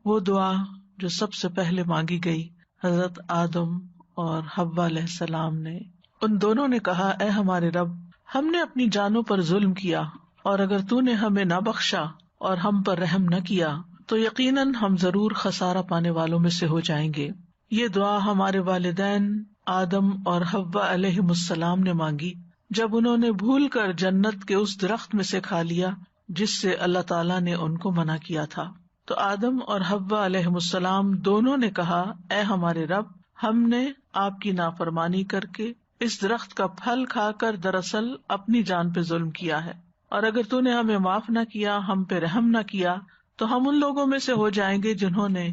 وہ دعا جو سب سے پہلے مانگی گئی حضرت آدم اور حوا علیہ السلام نے. ان دونوں نے کہا اے ہمارے رب، ہم نے اپنی جانوں پر ظلم کیا، اور اگر تو نے ہمیں نہ بخشا اور ہم پر رحم نہ کیا تو یقیناً ہم ضرور خسارہ پانے والوں میں سے ہو جائیں گے. یہ دعا ہمارے والدین آدم اور حوا علیہم السلام نے مانگی جب انہوں نے بھول کر جنت کے اس درخت میں سے کھا لیا جس سے اللہ تعالیٰ نے ان کو منع کیا تھا. تو آدم اور حوا علیہم السلام دونوں نے کہا اے ہمارے رب، ہم نے آپ کی نافرمانی کر کے اس درخت کا پھل کھا کر دراصل اپنی جان پہ ظلم کیا ہے، اور اگر تو نے ہمیں معاف نہ کیا، ہم پہ رحم نہ کیا تو ہم ان لوگوں میں سے ہو جائیں گے جنہوں نے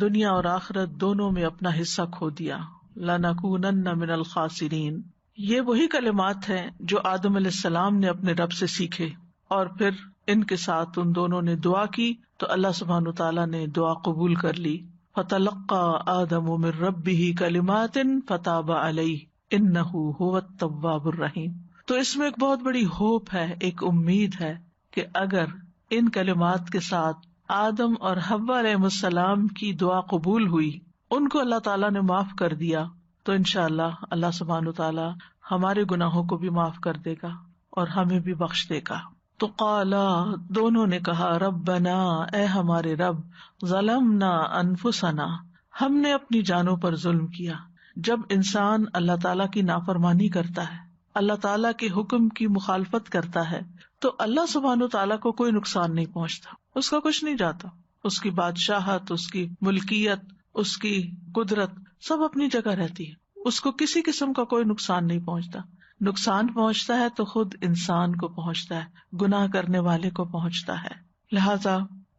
دنیا اور آخرت دونوں میں اپنا حصہ کھو دیا. لَنَكُونَنَّ مِنَ الْخَاسِرِينَ. یہ وہی کلمات ہیں جو آدم علیہ السلام نے اپنے رب سے سیکھے، اور پھر ان کے ساتھ ان دونوں نے دعا کی تو اللہ سبحانہ تعالیٰ نے دعا قبول کر لی. فَتَلَقَّى آدَمُ مِن رَّبِّهِ كَلِمَاتٍ فَتَابَ عَلَيْهِ إِنَّهُ هُوَ التَّوَّابُ الرَّحِيمُ. تو اس میں ایک بہت بڑی ہوپ ہے، ایک امید ہے کہ اگر ان کلمات کے ساتھ آدم اور حوا علیہ السلام کی دعا قبول ہوئی، ان کو اللہ تعالیٰ نے معاف کر دیا، تو انشاءاللہ اللہ سبحانہ تعالیٰ ہمارے گناہوں کو بھی معاف کر دے گا اور ہمیں بھی بخش دے گا. تو قالا، دونوں نے کہا ربنا، اے ہمارے رب، ظلمنا انفسنا، ہم نے اپنی جانوں پر ظلم کیا. جب انسان اللہ تعالیٰ کی نافرمانی کرتا ہے، اللہ تعالیٰ کے حکم کی مخالفت کرتا ہے، تو اللہ سبحانہ تعالیٰ کو کوئی نقصان نہیں پہنچتا، اس کا کچھ نہیں جاتا. اس کی بادشاہت، اس کی ملکیت، اس کی قدرت سب اپنی جگہ رہتی ہے، اس کو کسی قسم کا کوئی نقصان نہیں پہنچتا. نقصان پہنچتا ہے تو خود انسان کو پہنچتا ہے، گناہ کرنے والے کو پہنچتا ہے. لہذا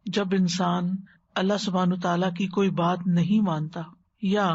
جب انسان اللہ سبحانہ تعالیٰ کی کوئی بات نہیں مانتا یا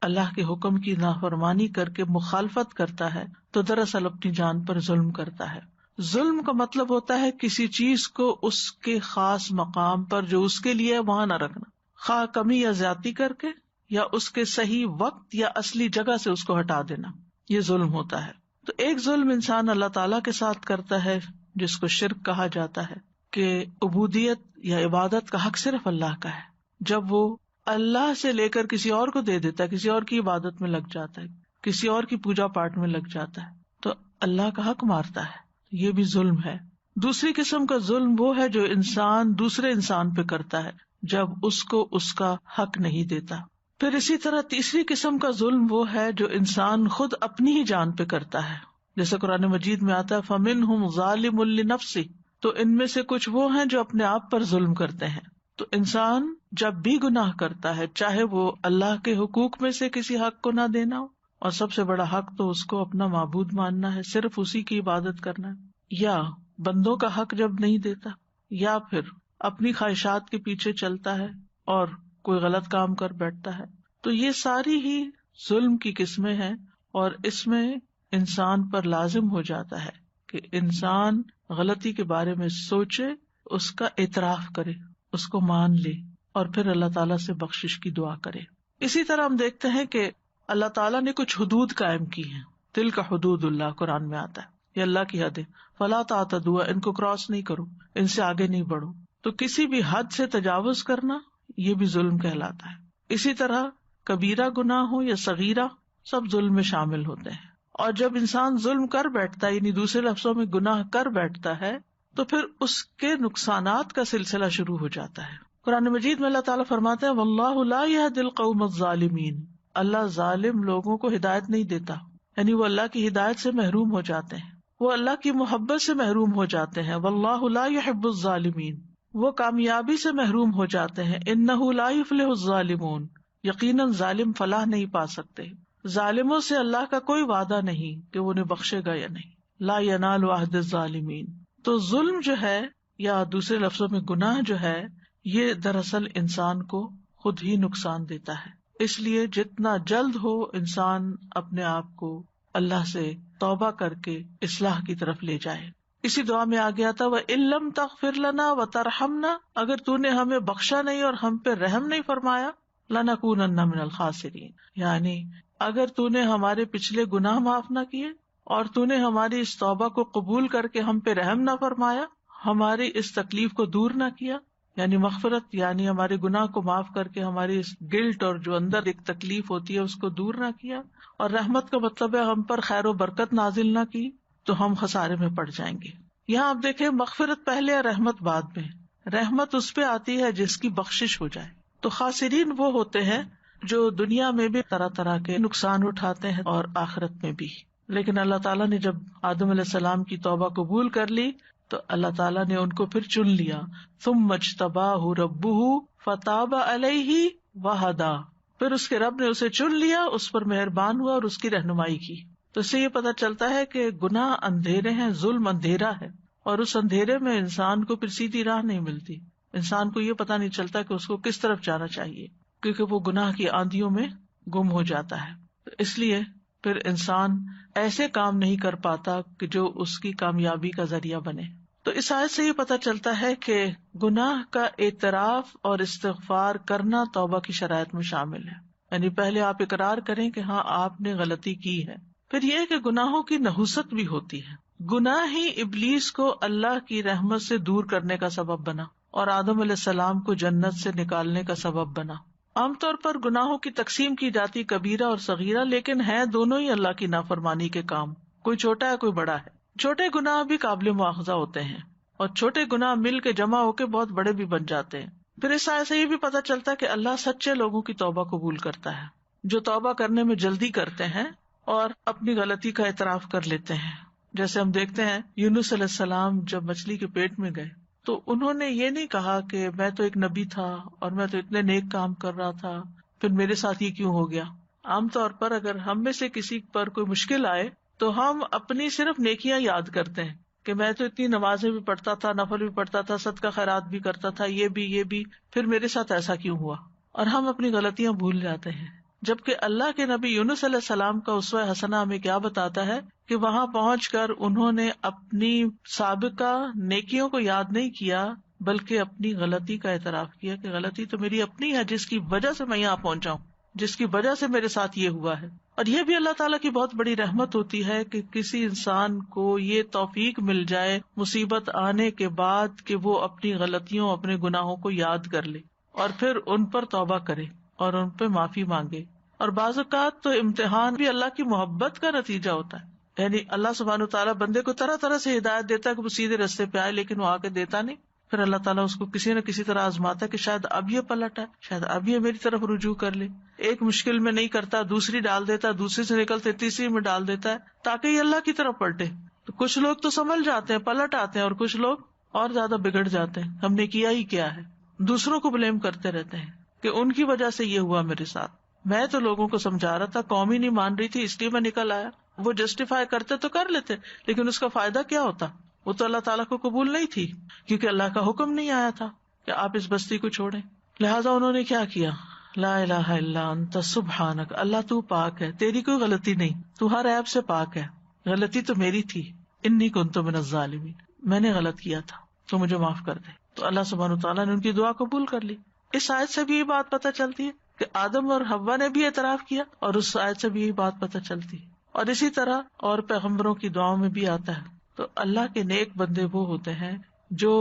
اللہ کے حکم کی نافرمانی کر کے مخالفت کرتا ہے تو دراصل اپنی جان پر ظلم کرتا ہے. ظلم کا مطلب ہوتا ہے کسی چیز کو اس کے خاص مقام پر جو اس کے لیے وہاں نہ رکھنا، خواہ کمی یا زیادتی کر کے یا اس کے صحیح وقت یا اصلی جگہ سے اس کو ہٹا دینا، یہ ظلم ہوتا ہے. تو ایک ظلم انسان اللہ تعالیٰ کے ساتھ کرتا ہے جس کو شرک کہا جاتا ہے، کہ عبودیت یا عبادت کا حق صرف اللہ کا ہے. جب وہ اللہ سے لے کر کسی اور کو دے دیتا ہے، کسی اور کی عبادت میں لگ جاتا ہے، کسی اور کی پوجا پاٹ میں لگ جاتا ہے، تو اللہ کا حق مارتا ہے، یہ بھی ظلم ہے. دوسری قسم کا ظلم وہ ہے جو انسان دوسرے انسان پہ کرتا ہے جب اس کو اس کا حق نہیں دیتا. پھر اسی طرح تیسری قسم کا ظلم وہ ہے جو انسان خود اپنی ہی جان پہ کرتا ہے، جیسے قرآن مجید میں آتا ہے فَمِنْهُمْ ظَالِمٌ لِنَفْسِهِ. تو ان میں سے کچھ وہ ہیں جو اپنے آپ پر ظلم کرتے ہیں. تو انسان جب بھی گناہ کرتا ہے، چاہے وہ اللہ کے حقوق میں سے کسی حق کو نہ دینا ہو، اور سب سے بڑا حق تو اس کو اپنا معبود ماننا ہے، صرف اسی کی عبادت کرنا ہے، یا بندوں کا حق جب نہیں دیتا، یا پھر اپنی خواہشات کے پیچھے چلتا ہے اور کوئی غلط کام کر بیٹھتا ہے، تو یہ ساری ہی ظلم کی قسمیں ہیں. اور اس میں انسان پر لازم ہو جاتا ہے کہ انسان غلطی کے بارے میں سوچے، اس کا اعتراف کرے، اس کو مان لے، اور پھر اللہ تعالیٰ سے بخشش کی دعا کرے. اسی طرح ہم دیکھتے ہیں کہ اللہ تعالیٰ نے کچھ حدود قائم کی ہیں. تلک حدود اللہ قرآن میں آتا ہے، یہ اللہ کی حد ہے، فلا تعتدوها، ان کو کراس نہیں کرو، ان سے آگے نہیں بڑھو. تو کسی بھی حد سے تجاوز کرنا یہ بھی ظلم کہلاتا ہے. اسی طرح کبیرہ گناہ ہو یا صغیرہ، سب ظلم میں شامل ہوتے ہیں. اور جب انسان ظلم کر بیٹھتا ہے، یعنی دوسرے لفظوں میں گناہ کر بیٹھتا ہے، تو پھر اس کے نقصانات کا سلسلہ شروع ہو جاتا ہے. قرآن مجید میں اللہ تعالیٰ فرماتے ہیں واللہ لا یہدی القوم الظالمین، اللہ ظالم لوگوں کو ہدایت نہیں دیتا، یعنی وہ اللہ کی ہدایت سے محروم ہو جاتے ہیں، وہ اللہ کی محبت سے محروم ہو جاتے ہیں. واللہ لا یحب الظالمین، وہ کامیابی سے محروم ہو جاتے ہیں. انہ لا یفلح الظالمون، یقیناً ظالم فلاح نہیں پا سکتے. ظالموں سے اللہ کا کوئی وعدہ نہیں کہ وہ انہیں بخشے گا یا نہیں. لا ینال عہد الظالمین. تو ظلم جو ہے، یا دوسرے لفظوں میں گناہ جو ہے، یہ دراصل انسان کو خود ہی نقصان دیتا ہے. اس لیے جتنا جلد ہو انسان اپنے آپ کو اللہ سے توبہ کر کے اصلاح کی طرف لے جائے. اسی دعا میں آ گیا تھا وَإِن لَّمْ تَغْفِرْ لَنَا وَتَرْحَمْنَا، اگر تو نے ہمیں بخشا نہیں اور ہم پہ رحم نہیں فرمایا، لَنَكُونَنَّ مِنَ الْخَاسِرِينَ، یعنی اگر تو نے ہمارے پچھلے گناہ معاف نہ کیے اور تو نے ہماری اس توبہ کو قبول کر کے ہم پہ رحم نہ فرمایا، ہماری اس تکلیف کو دور نہ کیا، یعنی مغفرت یعنی ہمارے گناہ کو معاف کر کے ہماری اس گلٹ اور جو اندر ایک تکلیف ہوتی ہے اس کو دور نہ کیا، اور رحمت کا مطلب ہے ہم پر خیر و برکت نازل نہ کی، تو ہم خسارے میں پڑ جائیں گے۔ یہاں آپ دیکھیں مغفرت پہلے اور رحمت بعد میں۔ رحمت اس پہ آتی ہے جس کی بخشش ہو جائے، تو خاسرین وہ ہوتے ہیں جو دنیا میں بھی طرح طرح کے نقصان اٹھاتے ہیں اور آخرت میں بھی۔ لیکن اللہ تعالیٰ نے جب آدم علیہ السلام کی توبہ قبول کر لی تو اللہ تعالیٰ نے ان کو پھر چن لیا، ثم اجتباہ ربہ فتاب علیہ وہدی، پھر اس کے رب نے اسے چن لیا، اس پر مہربان ہوا اور اس کی رہنمائی کی۔ تو اس سے یہ پتہ چلتا ہے کہ گناہ اندھیرے ہیں، ظلم اندھیرا ہے، اور اس اندھیرے میں انسان کو پھر سیدھی راہ نہیں ملتی، انسان کو یہ پتہ نہیں چلتا کہ اس کو کس طرف جانا چاہیے، کیونکہ وہ گناہ کی آندھیوں میں گم ہو جاتا ہے۔ تو اس لیے پھر انسان ایسے کام نہیں کر پاتا کہ جو اس کی کامیابی کا ذریعہ بنے۔ تو اس آیت سے یہ پتہ چلتا ہے کہ گناہ کا اعتراف اور استغفار کرنا توبہ کی شرائط میں شامل ہے، یعنی پہلے آپ اقرار کریں کہ ہاں آپ نے غلطی کی ہے۔ پھر یہ کہ گناہوں کی نحوست بھی ہوتی ہے، گناہ ہی ابلیس کو اللہ کی رحمت سے دور کرنے کا سبب بنا اور آدم علیہ السلام کو جنت سے نکالنے کا سبب بنا۔ عام طور پر گناہوں کی تقسیم کی جاتی کبیرہ اور صغیرہ، لیکن ہیں دونوں ہی اللہ کی نافرمانی کے کام، کوئی چھوٹا ہے کوئی بڑا ہے۔ چھوٹے گناہ بھی قابل مواخذہ ہوتے ہیں اور چھوٹے گناہ مل کے جمع ہو کے بہت بڑے بھی بن جاتے ہیں۔ پھر اس آیت سے یہ بھی پتہ چلتا ہے کہ اللہ سچے لوگوں کی توبہ قبول کرتا ہے، جو توبہ کرنے میں جلدی کرتے ہیں اور اپنی غلطی کا اعتراف کر لیتے ہیں۔ جیسے ہم دیکھتے ہیں یونس علیہ السلام جب مچھلی کے پیٹ میں گئے تو انہوں نے یہ نہیں کہا کہ میں تو ایک نبی تھا اور میں تو اتنے نیک کام کر رہا تھا، پھر میرے ساتھ یہ کیوں ہو گیا۔ عام طور پر اگر ہم میں سے کسی پر کوئی مشکل آئے تو ہم اپنی صرف نیکیاں یاد کرتے ہیں کہ میں تو اتنی نمازیں بھی پڑھتا تھا، نفل بھی پڑھتا تھا، صدقہ خیرات بھی کرتا تھا، یہ بھی، پھر میرے ساتھ ایسا کیوں ہوا، اور ہم اپنی غلطیاں بھول جاتے ہیں۔ جبکہ اللہ کے نبی یونس علیہ السلام کا اسوہ حسنہ ہمیں کیا بتاتا ہے کہ وہاں پہنچ کر انہوں نے اپنی سابقہ نیکیوں کو یاد نہیں کیا بلکہ اپنی غلطی کا اعتراف کیا کہ غلطی تو میری اپنی ہے، جس کی وجہ سے میں یہاں پہنچا ہوں، جس کی وجہ سے میرے ساتھ یہ ہوا ہے۔ اور یہ بھی اللہ تعالیٰ کی بہت بڑی رحمت ہوتی ہے کہ کسی انسان کو یہ توفیق مل جائے مصیبت آنے کے بعد کہ وہ اپنی غلطیوں، اپنے گناہوں کو یاد کر لے اور پھر ان پر توبہ کرے اور ان پہ معافی مانگے۔ اور بعض اوقات تو امتحان بھی اللہ کی محبت کا نتیجہ ہوتا ہے، یعنی اللہ سبحانہ وتعالیٰ بندے کو طرح طرح سے ہدایت دیتا ہے کہ وہ سیدھے راستے پہ آئے، لیکن وہ آگے دیتا نہیں، پھر اللہ تعالیٰ اس کو کسی نہ کسی طرح آزماتا ہے کہ شاید اب یہ پلٹ ہے، شاید اب یہ میری طرف رجوع کر لے۔ ایک مشکل میں نہیں کرتا، دوسری ڈال دیتا ہے، دوسری سے نکلتے تیسری میں ڈال دیتا ہے تاکہ یہ اللہ کی طرف پلٹے۔ تو کچھ لوگ تو سنبھل جاتے ہیں، پلٹ آتے ہیں، اور کچھ لوگ اور زیادہ بگڑ جاتے ہیں، ہم نے کیا ہی کیا ہے، دوسروں کو بلیم کرتے رہتے ہیں کہ ان کی وجہ سے یہ ہوا میرے ساتھ، میں تو لوگوں کو سمجھا رہا تھا، قوم ہی نہیں مان رہی تھی اس لیے میں نکل آیا۔ وہ جسٹیفائی کرتے تو کر لیتے، لیکن اس کا فائدہ کیا ہوتا؟ وہ تو اللہ تعالیٰ کو قبول نہیں تھی، کیونکہ اللہ کا حکم نہیں آیا تھا کہ آپ اس بستی کو چھوڑیں۔ لہٰذا انہوں نے کیا کیا؟ لا الہ الا انت سبحانک، اللہ تو پاک ہے، تیری کوئی غلطی نہیں، تو ہر عیب سے پاک ہے، غلطی تو میری تھی، انی کنت من الظالمین، میں نے غلط کیا تھا تو مجھے معاف کر دے۔ تو اللہ سبحانہ وتعالیٰ نے ان کی دعا قبول کر لی۔ اس آیت سے بھی یہ بات پتہ چلتی ہے کہ آدم اور حوا نے بھی اعتراف کیا، اور اس آیت سے بھی یہی بات پتہ چلتی ہے، اور اسی طرح اور پیغمبروں کی دعاؤں میں بھی آتا ہے۔ تو اللہ کے نیک بندے وہ ہوتے ہیں جو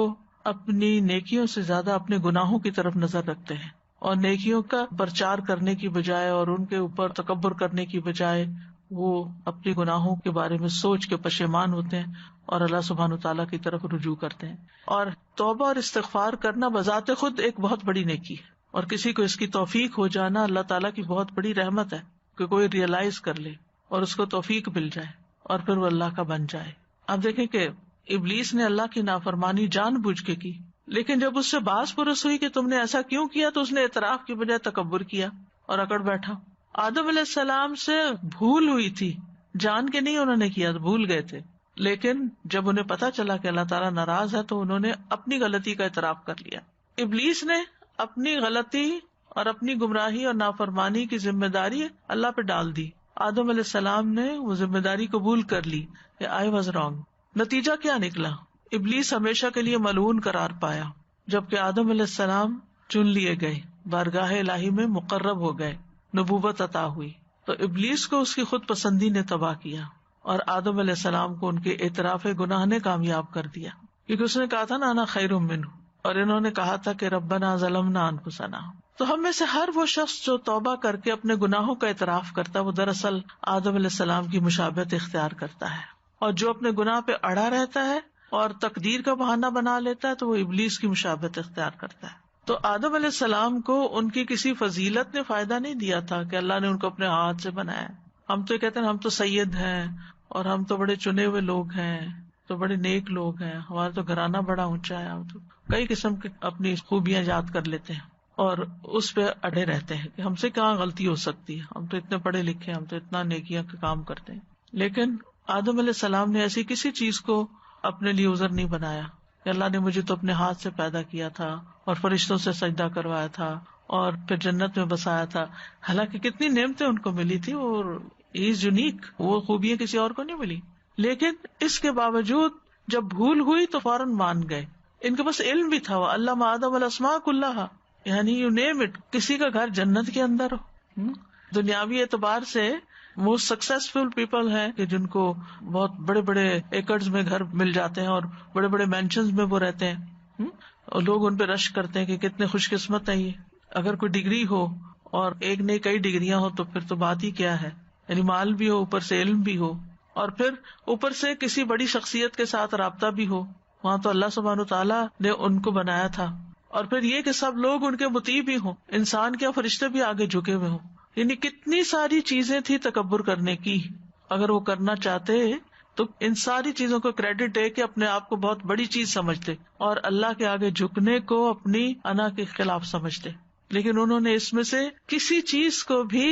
اپنی نیکیوں سے زیادہ اپنے گناہوں کی طرف نظر رکھتے ہیں، اور نیکیوں کا پرچار کرنے کی بجائے اور ان کے اوپر تکبر کرنے کی بجائے وہ اپنے گناہوں کے بارے میں سوچ کے پشیمان ہوتے ہیں اور اللہ سبحانہ وتعالیٰ کی طرف رجوع کرتے ہیں۔ اور توبہ اور استغفار کرنا بذات خود ایک بہت بڑی نیکی ہے، اور کسی کو اس کی توفیق ہو جانا اللہ تعالیٰ کی بہت بڑی رحمت ہے کہ کوئی ریئلائز کر لے اور اس کو توفیق مل جائے اور پھر وہ اللہ کا بن جائے۔ آپ دیکھیں کہ ابلیس نے اللہ کی نافرمانی جان بوجھ کے کی، لیکن جب اس سے باز پرس ہوئی کہ تم نے ایسا کیوں کیا تو اس نے اعتراف کی بجائے تکبر کیا اور اکڑ بیٹھا۔ آدم علیہ السلام سے بھول ہوئی تھی، جان کے نہیں انہوں نے کیا، بھول گئے تھے، لیکن جب انہیں پتا چلا کہ اللہ تعالیٰ ناراض ہے تو انہوں نے اپنی غلطی کا اعتراف کر لیا۔ ابلیس نے اپنی غلطی اور اپنی گمراہی اور نافرمانی کی ذمہ داری اللہ پہ ڈال دی۔ آدم علیہ السلام نے وہ ذمہ داری قبول کر لی کہ آئی واز رانگ۔ نتیجہ کیا نکلا؟ ابلیس ہمیشہ کے لیے ملعون قرار پایا، جبکہ آدم علیہ السلام چن لیے گئے، بارگاہ الہی میں مقرب ہو گئے، نبوت عطا ہوئی۔ تو ابلیس کو اس کی خود پسندی نے تباہ کیا، اور آدم علیہ السلام کو ان کے اعتراف گناہ نے کامیاب کر دیا، کیونکہ اس نے کہا تھا نا انا خیر منہ، اور انہوں نے کہا تھا کہ ربنا ظلمنا انفسنا. تو ہم میں سے ہر وہ شخص جو توبہ کر کے اپنے گناہوں کا اعتراف کرتا ہے وہ دراصل آدم علیہ السلام کی مشابہت اختیار کرتا ہے، اور جو اپنے گناہ پہ اڑا رہتا ہے اور تقدیر کا بہانہ بنا لیتا ہے تو وہ ابلیس کی مشابہت اختیار کرتا ہے. تو آدم علیہ السلام کو ان کی کسی فضیلت نے فائدہ نہیں دیا تھا کہ اللہ نے ان کو اپنے ہاتھ سے بنایا. ہم تو کہتے ہیں ہم تو سید ہیں اور ہم تو بڑے چنے ہوئے لوگ ہیں، تو بڑے نیک لوگ ہیں، ہمارا تو گھرانہ بڑا اونچا ہے، ہم تو کئی قسم کی اپنی خوبیاں یاد کر لیتے ہیں اور اس پہ اڑے رہتے ہیں کہ ہم سے کہاں غلطی ہو سکتی ہے، ہم تو اتنے پڑھے لکھے، ہم تو اتنا نیکیاں کے کام کرتے ہیں. لیکن آدم علیہ السلام نے ایسی کسی چیز کو اپنے لیے عذر نہیں بنایا کہ اللہ نے مجھے تو اپنے ہاتھ سے پیدا کیا تھا اور فرشتوں سے سجدہ کروایا تھا اور پھر جنت میں بسایا تھا. حالانکہ کتنی نعمتیں ان کو ملی تھی اور از یونیک، وہ خوبیاں کسی اور کو نہیں ملی. لیکن اس کے باوجود جب بھول ہوئی تو فوراً مان گئے. ان کے پاس علم بھی تھا، علم آدم الاسماء کلھا، یعنی یو نیم اٹ. کسی کا گھر جنت کے اندر ہو، دنیاوی اعتبار سے موسٹ سکسیسفل پیپل ہیں کہ جن کو بہت بڑے بڑے ایکڑز میں گھر مل جاتے ہیں اور بڑے بڑے مینشنز میں وہ رہتے ہیں، اور لوگ ان پہ رش کرتے ہیں کہ کتنے خوش قسمت ہیں یہ. اگر کوئی ڈگری ہو اور ایک نہیں کئی ڈگریاں ہو تو پھر تو بات ہی کیا ہے. یعنی مال بھی ہو، اوپر سے علم بھی ہو، اور پھر اوپر سے کسی بڑی شخصیت کے ساتھ رابطہ بھی ہو. وہاں تو اللہ سبحانہ تعالیٰ نے ان کو بنایا تھا. اور پھر یہ کہ سب لوگ ان کے مطیع بھی ہوں، انسان کیا فرشتے بھی آگے جھکے ہوئے ہوں. یعنی کتنی ساری چیزیں تھی تکبر کرنے کی. اگر وہ کرنا چاہتے تو ان ساری چیزوں کو کریڈٹ دے کے اپنے آپ کو بہت بڑی چیز سمجھتے اور اللہ کے آگے جھکنے کو اپنی انا کے خلاف سمجھتے. لیکن انہوں نے اس میں سے کسی چیز کو بھی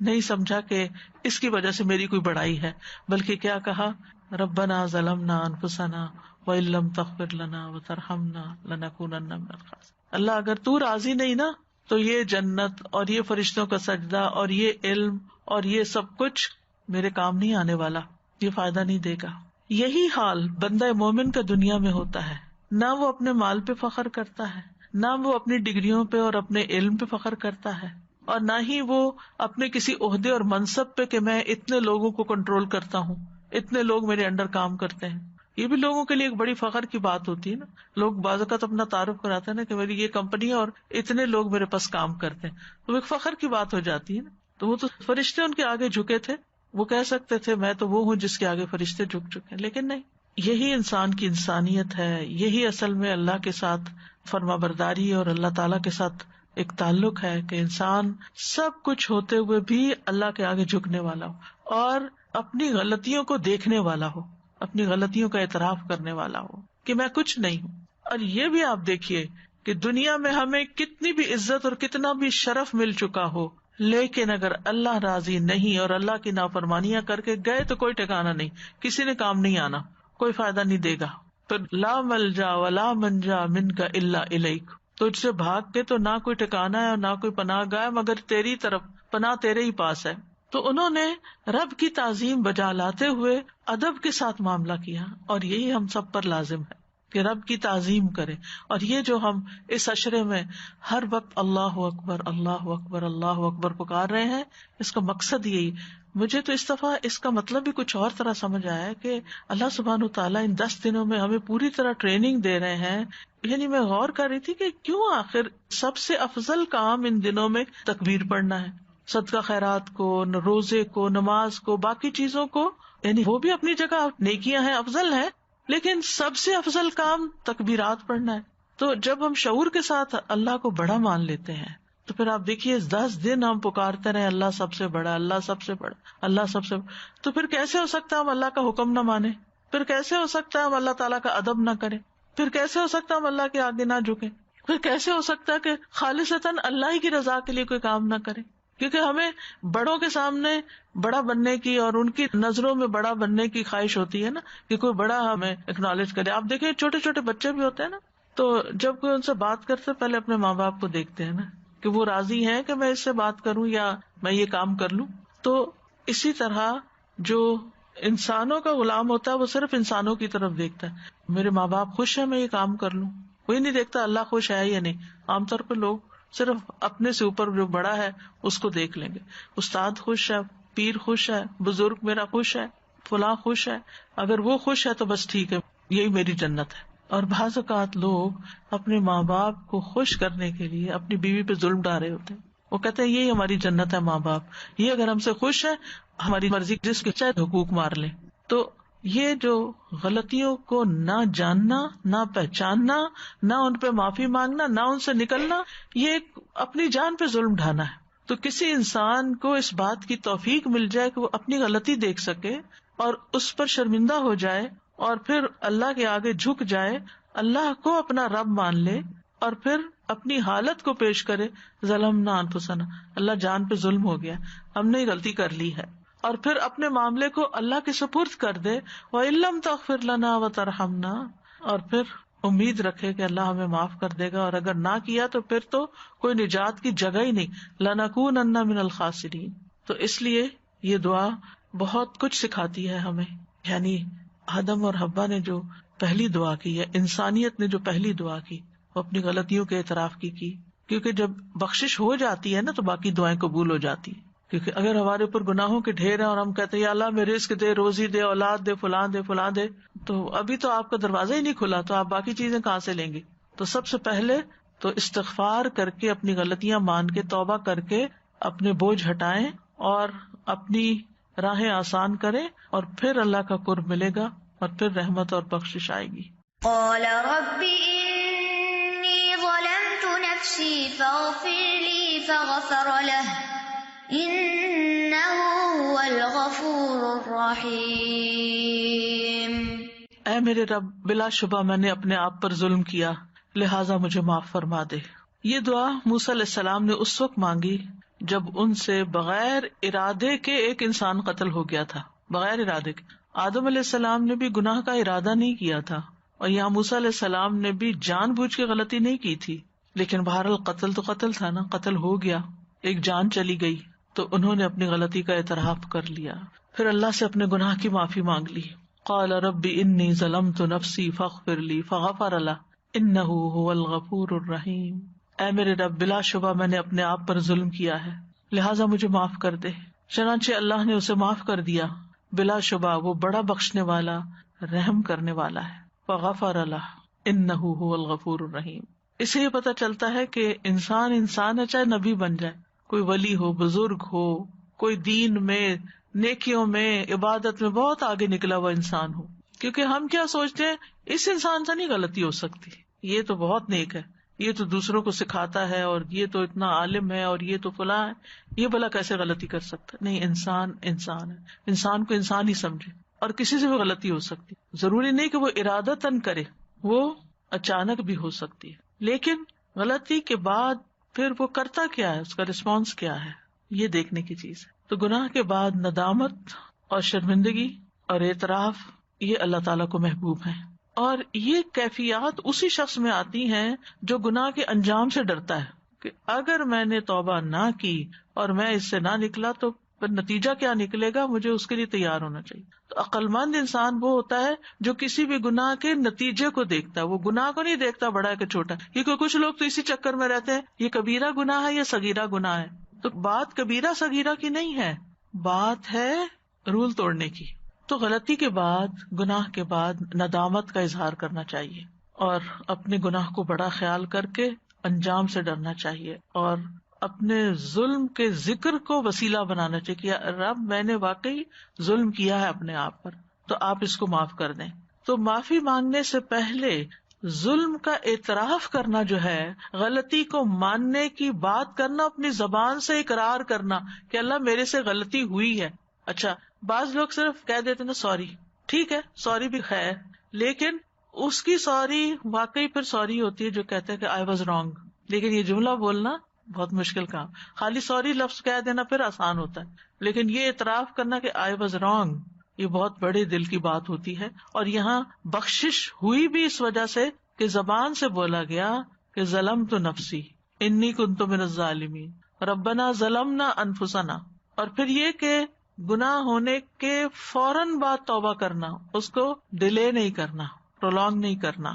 نہیں سمجھا کہ اس کی وجہ سے میری کوئی بڑائی ہے، بلکہ کیا کہا، ربنا ظلمنا انفسنا وَإِن لَّمْ تَغْفِرْ لَنَا وَتَرْحَمْنَا لَنَكُونَنَّ مِنَ الْخَاسِرِينَ. اللہ اگر تو راضی نہیں نا تو یہ جنت اور یہ فرشتوں کا سجدہ اور یہ علم اور یہ سب کچھ میرے کام نہیں آنے والا، یہ فائدہ نہیں دے گا. یہی حال بندہ مومن کا دنیا میں ہوتا ہے. نہ وہ اپنے مال پہ فخر کرتا ہے، نہ وہ اپنی ڈگریوں پہ اور اپنے علم پہ فخر کرتا ہے، اور نہ ہی وہ اپنے کسی عہدے اور منصب پہ کہ میں اتنے لوگوں کو کنٹرول کرتا ہوں، اتنے لوگ میرے انڈر کام کرتے ہیں. یہ بھی لوگوں کے لیے ایک بڑی فخر کی بات ہوتی ہے نا. لوگ بعض اوقات اپنا تعارف کراتے ہیں نا کہ میری یہ کمپنی ہے اور اتنے لوگ میرے پاس کام کرتے ہیں، تو ایک فخر کی بات ہو جاتی ہے نا. تو وہ تو فرشتے ان کے آگے جھکے تھے، وہ کہہ سکتے تھے میں تو وہ ہوں جس کے آگے فرشتے جھک چکے ہیں، لیکن نہیں. یہی انسان کی انسانیت ہے، یہی اصل میں اللہ کے ساتھ فرما برداری اور اللہ تعالیٰ کے ساتھ ایک تعلق ہے کہ انسان سب کچھ ہوتے ہوئے بھی اللہ کے آگے جھکنے والا ہو اور اپنی غلطیوں کو دیکھنے والا ہو، اپنی غلطیوں کا اعتراف کرنے والا ہو کہ میں کچھ نہیں ہوں. اور یہ بھی آپ دیکھیے کہ دنیا میں ہمیں کتنی بھی عزت اور کتنا بھی شرف مل چکا ہو، لیکن اگر اللہ راضی نہیں اور اللہ کی نافرمانیاں کر کے گئے تو کوئی ٹھکانا نہیں، کسی نے کام نہیں آنا، کوئی فائدہ نہیں دے گا. تو لا ملجا ولا منجا منک الا الیک، تجھ سے بھاگ کے تو نہ کوئی ٹھکانا ہے اور نہ کوئی پناہ گاہ مگر تیری طرف، پناہ تیرے ہی پاس ہے. تو انہوں نے رب کی تعظیم بجا لاتے ہوئے ادب کے ساتھ معاملہ کیا، اور یہی ہم سب پر لازم ہے کہ رب کی تعظیم کرے. اور یہ جو ہم اس عشرے میں ہر وقت اللہ اکبر اللہ اکبر اللہ اکبر پکار رہے ہیں، اس کا مقصد یہی. مجھے تو اس دفعہ اس کا مطلب بھی کچھ اور طرح سمجھ آیا کہ اللہ سبحانہ تعالیٰ ان 10 دنوں میں ہمیں پوری طرح ٹریننگ دے رہے ہیں. یعنی میں غور کر رہی تھی کہ کیوں آخر سب سے افضل کام ان دنوں میں تکبیر پڑھنا ہے، صدقہ خیرات کو، روزے کو، نماز کو، باقی چیزوں کو، یعنی وہ بھی اپنی جگہ نیکیاں ہیں، افضل ہیں، لیکن سب سے افضل کام تکبیرات پڑھنا ہے. تو جب ہم شعور کے ساتھ اللہ کو بڑا مان لیتے ہیں تو پھر آپ دیکھیے 10 دن ہم پکارتے رہے اللہ سب سے بڑا، اللہ سب سے بڑا، اللہ سب سے بڑا. تو پھر کیسے ہو سکتا ہے ہم اللہ کا حکم نہ مانیں؟ پھر کیسے ہو سکتا ہے ہم اللہ تعالیٰ کا ادب نہ کریں؟ پھر کیسے ہو سکتا ہے ہم اللہ کے آگے نہ جھکیں؟ پھر کیسے ہو سکتا ہے کہ خالصتاً اللہ ہی کی رضا کے لیے کوئی کام نہ کریں؟ کیونکہ ہمیں بڑوں کے سامنے بڑا بننے کی اور ان کی نظروں میں بڑا بننے کی خواہش ہوتی ہے نا، کہ کوئی بڑا ہمیں اکنالج کرے. آپ دیکھیں چھوٹے چھوٹے بچے بھی ہوتے ہیں نا، تو جب کوئی ان سے بات کرتے پہلے اپنے ماں باپ کو دیکھتے ہیں نا کہ وہ راضی ہیں کہ میں اس سے بات کروں یا میں یہ کام کر لوں. تو اسی طرح جو انسانوں کا غلام ہوتا ہے وہ صرف انسانوں کی طرف دیکھتا ہے. میرے ماں باپ خوش ہیں میں یہ کام کر لوں، کوئی نہیں دیکھتا اللہ خوش ہے یا نہیں. عام طور پہ لوگ صرف اپنے سے اوپر جو بڑا ہے اس کو دیکھ لیں گے. استاد خوش ہے، پیر خوش ہے، بزرگ میرا خوش ہے، فلاں خوش ہے، اگر وہ خوش ہے تو بس ٹھیک ہے، یہی میری جنت ہے. اور بعض اوقات لوگ اپنے ماں باپ کو خوش کرنے کے لیے اپنی بیوی پہ ظلم ڈال رہے ہوتے ہیں. وہ کہتے ہیں یہی ہماری جنت ہے ماں باپ, یہ اگر ہم سے خوش ہے ہماری مرضی جس کے چاہے حقوق مار لیں. تو یہ جو غلطیوں کو نہ جاننا, نہ پہچاننا, نہ ان پہ معافی مانگنا, نہ ان سے نکلنا, یہ ایک اپنی جان پہ ظلم ڈھانا ہے. تو کسی انسان کو اس بات کی توفیق مل جائے کہ وہ اپنی غلطی دیکھ سکے اور اس پر شرمندہ ہو جائے اور پھر اللہ کے آگے جھک جائے, اللہ کو اپنا رب مان لے اور پھر اپنی حالت کو پیش کرے, ظلمنا انفسنا, اللہ جان پہ ظلم ہو گیا, ہم نے غلطی کر لی ہے, اور پھر اپنے معاملے کو اللہ کے سپرد کر دے, وَإِن لَّمْ تَغْفِرْ لَنَا وَتَرْحَمْنَا, اور پھر امید رکھے کہ اللہ ہمیں معاف کر دے گا, اور اگر نہ کیا تو پھر تو کوئی نجات کی جگہ ہی نہیں, لَنَكُونَنَّ مِنَ الْخَاسِرِينَ. تو اس لیے یہ دعا بہت کچھ سکھاتی ہے ہمیں. یعنی آدم اور حوا نے جو پہلی دعا کی ہے, انسانیت نے جو پہلی دعا کی, وہ اپنی غلطیوں کے اعتراف کی, کیونکہ جب بخشش ہو جاتی ہے نا تو باقی دعائیں قبول ہو جاتی ہیں. کیونکہ اگر ہمارے اوپر گناہوں کے ڈھیر ہیں اور ہم کہتے ہیں یا اللہ میں رزق دے, روزی دے, اولاد دے, فلاں دے, تو ابھی تو آپ کا دروازہ ہی نہیں کھلا, تو آپ باقی چیزیں کہاں سے لیں گے؟ تو سب سے پہلے تو استغفار کر کے, اپنی غلطیاں مان کے, توبہ کر کے اپنے بوجھ ہٹائیں اور اپنی راہیں آسان کریں, اور پھر اللہ کا قرب ملے گا اور پھر رحمت اور بخشش آئے گی. قال رب انی ظلمت نفسی فاغفر لی فغفر له انہ هو الغفور الرحیم. اے میرے رب, بلا شبہ میں نے اپنے آپ پر ظلم کیا, لہٰذا مجھے معاف فرما دے. یہ دعا موسیٰ علیہ السلام نے اس وقت مانگی جب ان سے بغیر ارادے کے ایک انسان قتل ہو گیا تھا, بغیر ارادے کے. آدم علیہ السلام نے بھی گناہ کا ارادہ نہیں کیا تھا, اور یہاں موسیٰ علیہ السلام نے بھی جان بوجھ کے غلطی نہیں کی تھی, لیکن بہرحال قتل تو قتل تھا نا, قتل ہو گیا, ایک جان چلی گئی, تو انہوں نے اپنی غلطی کا اعتراف کر لیا, پھر اللہ سے اپنے گناہ کی معافی مانگ لی. قال رب انی ظلمت نفسی فاغفر لی فغفر له انہ هو الغفور الرحیم. اے میرے رب, بلا شبہ میں نے اپنے آپ پر ظلم کیا ہے, لہٰذا مجھے معاف کر دے. چنانچہ اللہ نے اسے معاف کر دیا, بلا شبہ وہ بڑا بخشنے والا, رحم کرنے والا ہے. فغفر له انہ هو الغفور الرحیم. اس سے یہ پتہ چلتا ہے کہ انسان ہے, چاہے نبی بن جائے, کوئی ولی ہو, بزرگ ہو, کوئی دین میں, نیکیوں میں, عبادت میں بہت آگے نکلا ہوا انسان ہو. کیونکہ ہم کیا سوچتے ہیں, اس انسان سے نہیں غلطی ہو سکتی, یہ تو بہت نیک ہے, یہ تو دوسروں کو سکھاتا ہے, اور یہ تو اتنا عالم ہے, اور یہ تو فلاں ہے, یہ بھلا کیسے غلطی کر سکتا؟ نہیں, انسان ہے, انسان کو انسان ہی سمجھے, اور کسی سے بھی غلطی ہو سکتی. ضروری نہیں کہ وہ ارادتاً کرے, وہ اچانک بھی ہو سکتی ہے. لیکن غلطی کے بعد پھر وہ کرتا کیا ہے, اس کا رسپانس کیا ہے, یہ دیکھنے کی چیز ہے. تو گناہ کے بعد ندامت اور شرمندگی اور اعتراف, یہ اللہ تعالیٰ کو محبوب ہے. اور یہ کیفیات اسی شخص میں آتی ہیں جو گناہ کے انجام سے ڈرتا ہے, کہ اگر میں نے توبہ نہ کی اور میں اس سے نہ نکلا تو پھر نتیجہ کیا نکلے گا, مجھے اس کے لیے تیار ہونا چاہیے. تو عقل مند انسان وہ ہوتا ہے جو کسی بھی گناہ کے نتیجے کو دیکھتا ہے, وہ گناہ کو نہیں دیکھتا بڑا کہ چھوٹا. کیونکہ کچھ لوگ تو اسی چکر میں رہتے ہیں, یہ کبیرہ گناہ ہے یا صغیرہ گناہ ہے. تو بات کبیرہ صغیرہ کی نہیں ہے, بات ہے رول توڑنے کی. تو غلطی کے بعد, گناہ کے بعد ندامت کا اظہار کرنا چاہیے, اور اپنے گناہ کو بڑا خیال کر کے انجام سے ڈرنا چاہیے, اور اپنے ظلم کے ذکر کو وسیلہ بنانا چاہیے کہ رب میں نے واقعی ظلم کیا ہے اپنے آپ پر, تو آپ اس کو معاف کر دیں. تو معافی مانگنے سے پہلے ظلم کا اعتراف کرنا جو ہے, غلطی کو ماننے کی بات کرنا, اپنی زبان سے اقرار کرنا کہ اللہ میرے سے غلطی ہوئی ہے. اچھا, بعض لوگ صرف کہہ دیتے نا سوری, ٹھیک ہے سوری بھی خیر, لیکن اس کی سوری واقعی پھر سوری ہوتی ہے جو کہتے ہیں کہ آئی واز رانگ. لیکن یہ جملہ بولنا بہت مشکل کام. خالی سوری لفظ کہہ دینا پھر آسان ہوتا ہے, لیکن یہ اعتراف کرنا کہ آئی واز رانگ, یہ بہت بڑے دل کی بات ہوتی ہے. اور یہاں بخشش ہوئی بھی اس وجہ سے کہ زبان سے بولا گیا کہ ظلمت نفسی انی کنت من الظالمین ربنا ظلمنا انفسنا. اور پھر یہ کہ گناہ ہونے کے فوراً بعد توبہ کرنا, اس کو ڈیلے نہیں کرنا, پرولونگ نہیں کرنا.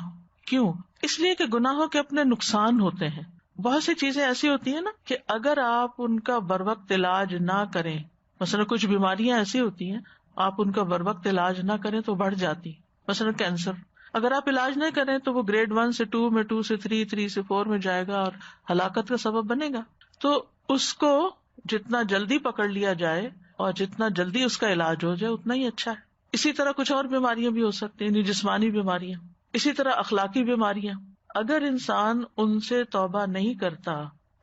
کیوں؟ اس لیے کہ گناہوں کے اپنے نقصان ہوتے ہیں. بہت سی چیزیں ایسی ہوتی ہیں نا کہ اگر آپ ان کا بروقت علاج نہ کریں, مثلا کچھ بیماریاں ایسی ہوتی ہیں آپ ان کا بروقت علاج نہ کریں تو بڑھ جاتی, مثلا کینسر. اگر آپ علاج نہیں کریں تو وہ گریڈ 1 سے 2 میں، 2 سے 3، 3 سے 4 میں جائے گا اور ہلاکت کا سبب بنے گا. تو اس کو جتنا جلدی پکڑ لیا جائے اور جتنا جلدی اس کا علاج ہو جائے اتنا ہی اچھا ہے. اسی طرح کچھ اور بیماریاں بھی ہو سکتی ہیں، جسمانی بیماریاں، اسی طرح اخلاقی بیماریاں. اگر انسان ان سے توبہ نہیں کرتا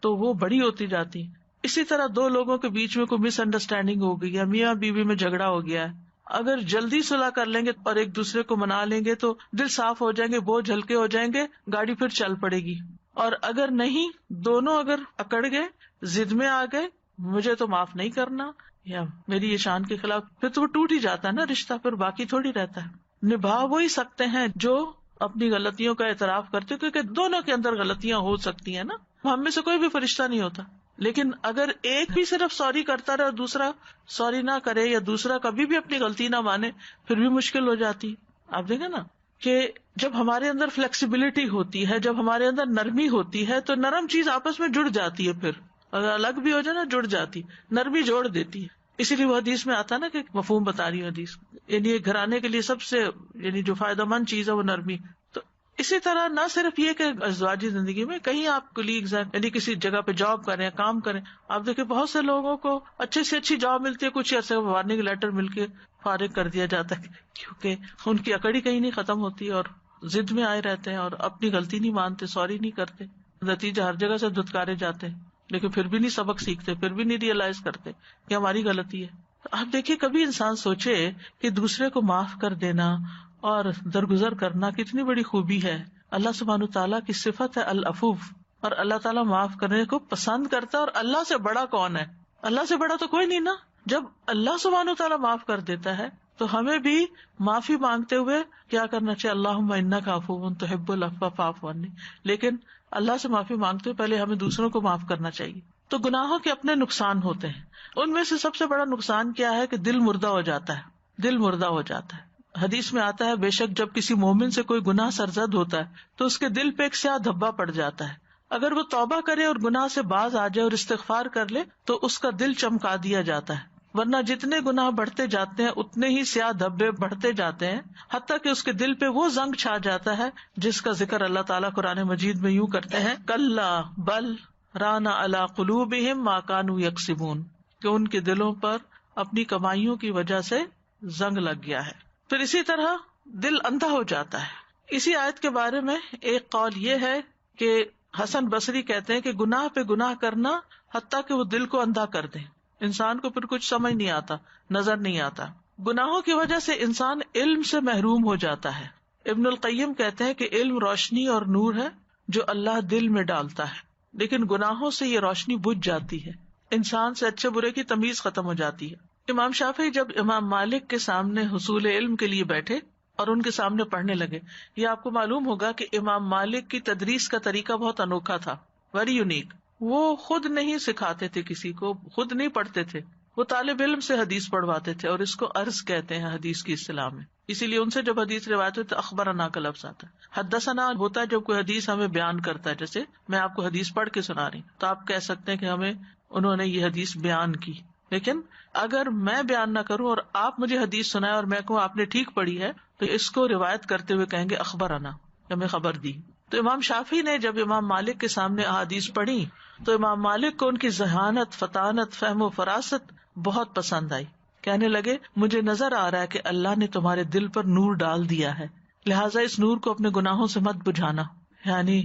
تو وہ بڑی ہوتی جاتی. اسی طرح دو لوگوں کے بیچ میں کوئی مس انڈرسٹینڈنگ ہو گئی ہے، میاں بیوی میں جھگڑا ہو گیا ہے، اگر جلدی صلح کر لیں گے اور ایک دوسرے کو منا لیں گے تو دل صاف ہو جائیں گے، بوجھ ہلکے ہو جائیں گے، گاڑی پھر چل پڑے گی. اور اگر نہیں، دونوں اگر اکڑ گئے، ضد میں آ گئے، مجھے تو معاف نہیں کرنا یا میری یہ شان کے خلاف، پھر تو وہ ٹوٹ ہی جاتا ہے نا رشتہ، پھر باقی تھوڑی رہتا ہے. نبھا وہی سکتے ہیں جو اپنی غلطیوں کا اعتراف کرتے، کیونکہ دونوں کے اندر غلطیاں ہو سکتی ہیں نا، ہم میں سے کوئی بھی فرشتہ نہیں ہوتا. لیکن اگر ایک بھی صرف سوری کرتا رہے اور دوسرا سوری نہ کرے یا دوسرا کبھی بھی اپنی غلطی نہ مانے، پھر بھی مشکل ہو جاتی. آپ دیکھیں نا کہ جب ہمارے اندر فلیکسیبلٹی ہوتی ہے، جب ہمارے اندر نرمی ہوتی ہے تو نرم چیز آپس میں جڑ جاتی ہے، پھر اگر الگ بھی ہو جائے نا جڑ جاتی، نرمی جوڑ دیتی ہے. اسی لیے وہ حدیث میں آتا نا کہ مفہوم بتا رہی ہوں حدیث، یعنی گھرانے کے لیے سب سے یعنی جو فائدہ مند چیز ہے وہ نرمی. تو اسی طرح نہ صرف یہ کہ ازواجی زندگی میں کہیں آپ کولیگز ہیں، یعنی کسی جگہ پہ جاب کریں، کام کریں، آپ دیکھیں بہت سے لوگوں کو اچھے سے اچھی جاب ملتی ہے، کچھ عرصے وارننگ لیٹر مل کے فارغ کر دیا جاتا ہے، کیونکہ ان کی اکڑی کہیں نہیں ختم ہوتی اور ضد میں آئے رہتے ہیں اور اپنی غلطی نہیں مانتے، سوری نہیں کرتے، نتیجہ ہر جگہ سے دھتکارے جاتے ہیں، لیکن پھر بھی نہیں سبق سیکھتے، پھر بھی نہیں ریئلائز کرتے کہ ہماری غلطی ہے. آپ دیکھیے کبھی انسان سوچے کہ دوسرے کو معاف کر دینا اور درگزر کرنا کتنی بڑی خوبی ہے. اللہ سبحانہ تعالیٰ کی صفت ہے العفو، اور اللہ تعالیٰ معاف کرنے کو پسند کرتا ہے. اور اللہ سے بڑا کون ہے؟ اللہ سے بڑا تو کوئی نہیں نا. جب اللہ سبحانہ تعالیٰ معاف کر دیتا ہے تو ہمیں بھی معافی مانگتے ہوئے کیا کرنا چاہیے؟ اللہم انک عفو تحب العفو فاعف عنی. لیکن اللہ سے معافی مانگتے ہوئے پہلے ہمیں دوسروں کو معاف کرنا چاہیے. تو گناہوں کے اپنے نقصان ہوتے ہیں، ان میں سے سب سے بڑا نقصان کیا ہے کہ دل مردہ ہو جاتا ہے، دل مردہ ہو جاتا ہے. حدیث میں آتا ہے بے شک جب کسی مومن سے کوئی گناہ سرزد ہوتا ہے تو اس کے دل پہ ایک سیاہ دھبا پڑ جاتا ہے. اگر وہ توبہ کرے اور گناہ سے باز آ جائے اور استغفار کر لے تو اس کا دل چمکا دیا جاتا ہے. ورنہ جتنے گناہ بڑھتے جاتے ہیں اتنے ہی سیاہ دھبے بڑھتے جاتے ہیں، حتیٰ کہ اس کے دل پہ وہ زنگ چھا جاتا ہے جس کا ذکر اللہ تعالیٰ قرآن مجید میں یوں کرتے ہیں، کلا بل ران علی قلوبہم ما کانوا یکسبون، کہ ان کے دلوں پر اپنی کمائیوں کی وجہ سے زنگ لگ گیا ہے. پھر اسی طرح دل اندھا ہو جاتا ہے. اسی آیت کے بارے میں ایک قول یہ ہے کہ حسن بصری کہتے ہیں کہ گناہ پہ گناہ کرنا حتیٰ کہ وہ دل کو اندھا کر دے، انسان کو پھر کچھ سمجھ نہیں آتا، نظر نہیں آتا. گناہوں کی وجہ سے انسان علم سے محروم ہو جاتا ہے. ابن القیم کہتے ہیں کہ علم روشنی اور نور ہے جو اللہ دل میں ڈالتا ہے، لیکن گناہوں سے یہ روشنی بجھ جاتی ہے، انسان سے اچھے برے کی تمیز ختم ہو جاتی ہے. امام شافعی جب امام مالک کے سامنے حصول علم کے لیے بیٹھے اور ان کے سامنے پڑھنے لگے، یہ آپ کو معلوم ہوگا کہ امام مالک کی تدریس کا طریقہ بہت انوکھا تھا، ویری یونیک. وہ خود نہیں سکھاتے تھے، کسی کو خود نہیں پڑھتے تھے، وہ طالب علم سے حدیث پڑھواتے تھے، اور اس کو عرض کہتے ہیں حدیث کی اصطلاح میں. اسی لیے ان سے جب حدیث روایت ہوتی ہے تو اخبرنا کا لفظ آتا ہے. حدثنا ہوتا ہے جب کوئی حدیث ہمیں بیان کرتا ہے، جیسے میں آپ کو حدیث پڑھ کے سنا رہی تو آپ کہہ سکتے ہیں کہ ہمیں انہوں نے یہ حدیث بیان کی. لیکن اگر میں بیان نہ کروں اور آپ مجھے حدیث سنائے اور میں کہوں آپ نے ٹھیک پڑھی ہے تو اس کو روایت کرتے ہوئے کہیں گے اخبرنا، ہمیں خبر دی. تو امام شافعی نے جب امام مالک کے سامنے احادیث پڑھی تو امام مالک کو ان کی ذہانت، فطانت، فہم و فراست بہت پسند آئی. کہنے لگے مجھے نظر آ رہا ہے کہ اللہ نے تمہارے دل پر نور ڈال دیا ہے، لہٰذا اس نور کو اپنے گناہوں سے مت بجھانا، یعنی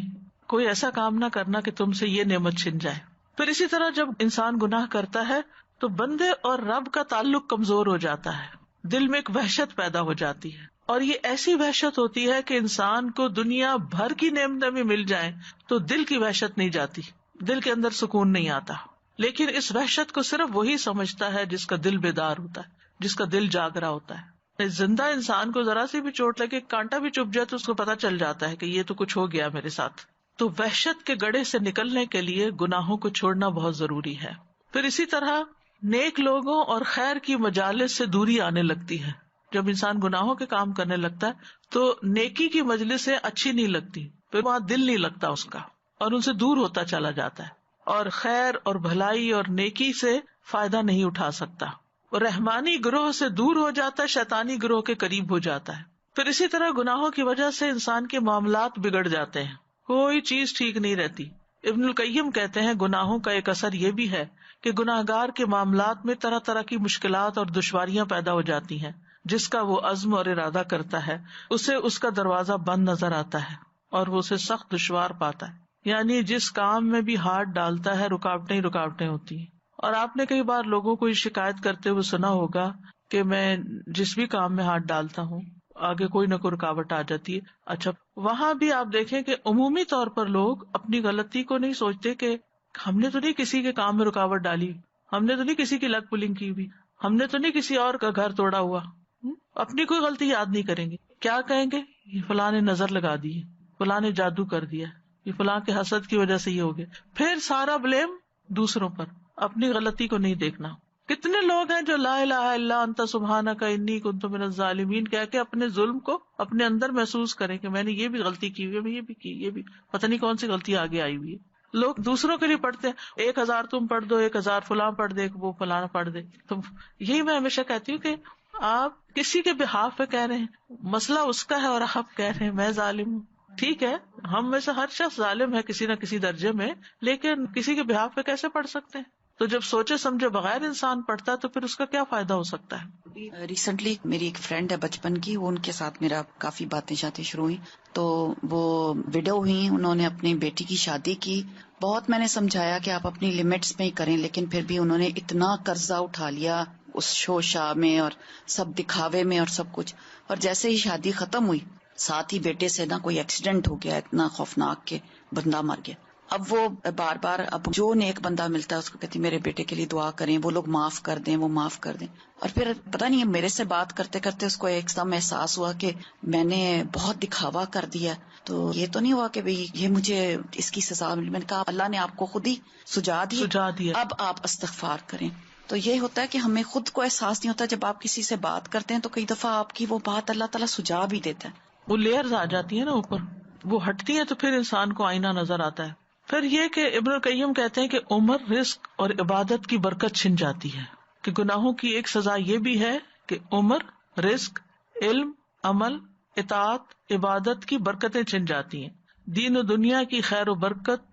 کوئی ایسا کام نہ کرنا کہ تم سے یہ نعمت چھن جائے. پھر اسی طرح جب انسان گناہ کرتا ہے تو بندے اور رب کا تعلق کمزور ہو جاتا ہے، دل میں ایک وحشت پیدا ہو جاتی ہے، اور یہ ایسی وحشت ہوتی ہے کہ انسان کو دنیا بھر کی نعمتیں بھی مل جائیں تو دل کی وحشت نہیں جاتی، دل کے اندر سکون نہیں آتا. لیکن اس وحشت کو صرف وہی سمجھتا ہے جس کا دل بیدار ہوتا ہے، جس کا دل جاگ رہا ہوتا ہے. زندہ انسان کو ذرا سی بھی چوٹ لگے، کانٹا بھی چبھ جائے تو اس کو پتا چل جاتا ہے کہ یہ تو کچھ ہو گیا میرے ساتھ. تو وحشت کے گڑھے سے نکلنے کے لیے گناہوں کو چھوڑنا بہت ضروری ہے. پھر اسی طرح نیک لوگوں اور خیر کی مجالس سے دوری آنے لگتی ہے. جب انسان گناہوں کے کام کرنے لگتا ہے تو نیکی کی مجلسیں اچھی نہیں لگتی، پھر وہاں دل نہیں لگتا اس کا اور ان سے دور ہوتا چلا جاتا ہے، اور خیر اور بھلائی اور نیکی سے فائدہ نہیں اٹھا سکتا. اور رحمانی گروہ سے دور ہو جاتا ہے، شیطانی گروہ کے قریب ہو جاتا ہے. پھر اسی طرح گناہوں کی وجہ سے انسان کے معاملات بگڑ جاتے ہیں، کوئی چیز ٹھیک نہیں رہتی. ابن القیم کہتے ہیں گناہوں کا ایک اثر یہ بھی ہے کہ گناہگار کے معاملات میں طرح طرح کی مشکلات اور دشواریاں پیدا ہو جاتی ہیں. جس کا وہ عزم اور ارادہ کرتا ہے اسے اس کا دروازہ بند نظر آتا ہے اور وہ اسے سخت دشوار پاتا ہے. یعنی جس کام میں بھی ہاتھ ڈالتا ہے رکاوٹیں ہی رکاوٹیں ہوتی ہیں. اور آپ نے کئی بار لوگوں کو یہ شکایت کرتے ہوئے سنا ہوگا کہ میں جس بھی کام میں ہاتھ ڈالتا ہوں آگے کوئی نہ کوئی رکاوٹ آ جاتی ہے. اچھا، وہاں بھی آپ دیکھیں کہ عمومی طور پر لوگ اپنی غلطی کو نہیں سوچتے کہ ہم نے تو نہیں کسی کے کام میں رکاوٹ ڈالی، ہم نے تو نہیں کسی کی لگ پلنگ کی ہوئی، ہم نے تو نہیں کسی اور کا گھر توڑا ہوا. اپنی کوئی غلطی یاد نہیں کریں گے. کیا کہیں گے؟ یہ فلاں نے نظر لگا دی، فلاں نے جادو کر دیا، یہ فلاں کے حسد کی وجہ سے یہ ہو گیا. پھر سارا بلیم دوسروں پر، اپنی غلطی کو نہیں دیکھنا. کتنے لوگ ہیں جو لا الہ الا انت سبحانک انی کنت من الظالمین کہہ کے اپنے ظلم کو اپنے اندر محسوس کریں کہ میں نے یہ بھی غلطی کی ہوئی ہے، میں یہ بھی کی، یہ بھی پتہ نہیں کون سی غلطی آگے آئی ہوئی ہے. لوگ دوسروں کے لیے پڑھتے ہیں، 1000 تم پڑھ دو، 1000 فلاں پڑھ دے، وہ فلاں پڑھ دے. تم یہی میں ہمیشہ کہتی ہوں کہ آپ کسی کے بہاف پہ کہہ رہے ہیں، مسئلہ اس کا ہے اور آپ کہہ رہے ہیں میں ظالم ہوں. ٹھیک ہے، ہم میں سے ہر شخص ظالم ہے کسی نہ کسی درجے میں، لیکن کسی کے بہاف پہ کیسے پڑھ سکتے ہیں؟ تو جب سوچے سمجھے بغیر انسان پڑھتا ہے تو پھر اس کا کیا فائدہ ہو سکتا ہے؟ ریسنٹلی میری ایک فرینڈ ہے بچپن کی، وہ ان کے ساتھ میرا کافی باتیں شاتیں شروع ہوئی. تو وہ وڈو ہوئی، انہوں نے اپنی بیٹی کی شادی کی. بہت میں نے سمجھایا کہ آپ اپنی لمٹس میں ہی کریں، لیکن پھر بھی انہوں نے اتنا قرضہ اٹھا لیا اس شو شاہ میں اور سب دکھاوے میں اور سب کچھ. اور جیسے ہی شادی ختم ہوئی ساتھ ہی بیٹے سے نا کوئی ایکسیڈنٹ ہو گیا اتنا خوفناک کہ بندہ مر گیا. اب وہ بار بار اب جو نیک بندہ ملتا ہے اس کو کہتی میرے بیٹے کے لیے دعا کریں، وہ لوگ معاف کر دیں، وہ معاف کر دیں. اور پھر پتہ نہیں میرے سے بات کرتے کرتے اس کو ایک دم احساس ہوا کہ میں نے بہت دکھاوا کر دیا. تو یہ تو نہیں ہوا کہ بھئی یہ مجھے اس کی سزا ملی. میں نے کہا اللہ نے آپ کو خود ہی سجا دیا، اب آپ استغفار کریں. تو یہ ہوتا ہے کہ ہمیں خود کو احساس نہیں ہوتا، جب آپ کسی سے بات کرتے ہیں تو کئی دفعہ آپ کی وہ بات اللہ تعالیٰ سجا بھی دیتا ہے. وہ لیئرز آ جاتی ہیں نا اوپر، وہ ہٹتی ہیں تو پھر انسان کو آئینہ نظر آتا ہے. پھر یہ کہ ابن القیم کہتے ہیں کہ عمر، رزق اور عبادت کی برکت چھن جاتی ہے. کہ گناہوں کی ایک سزا یہ بھی ہے کہ عمر، رزق، علم، عمل، اطاعت، عبادت کی برکتیں چھن جاتی ہیں. دین و دنیا کی خیر و برکت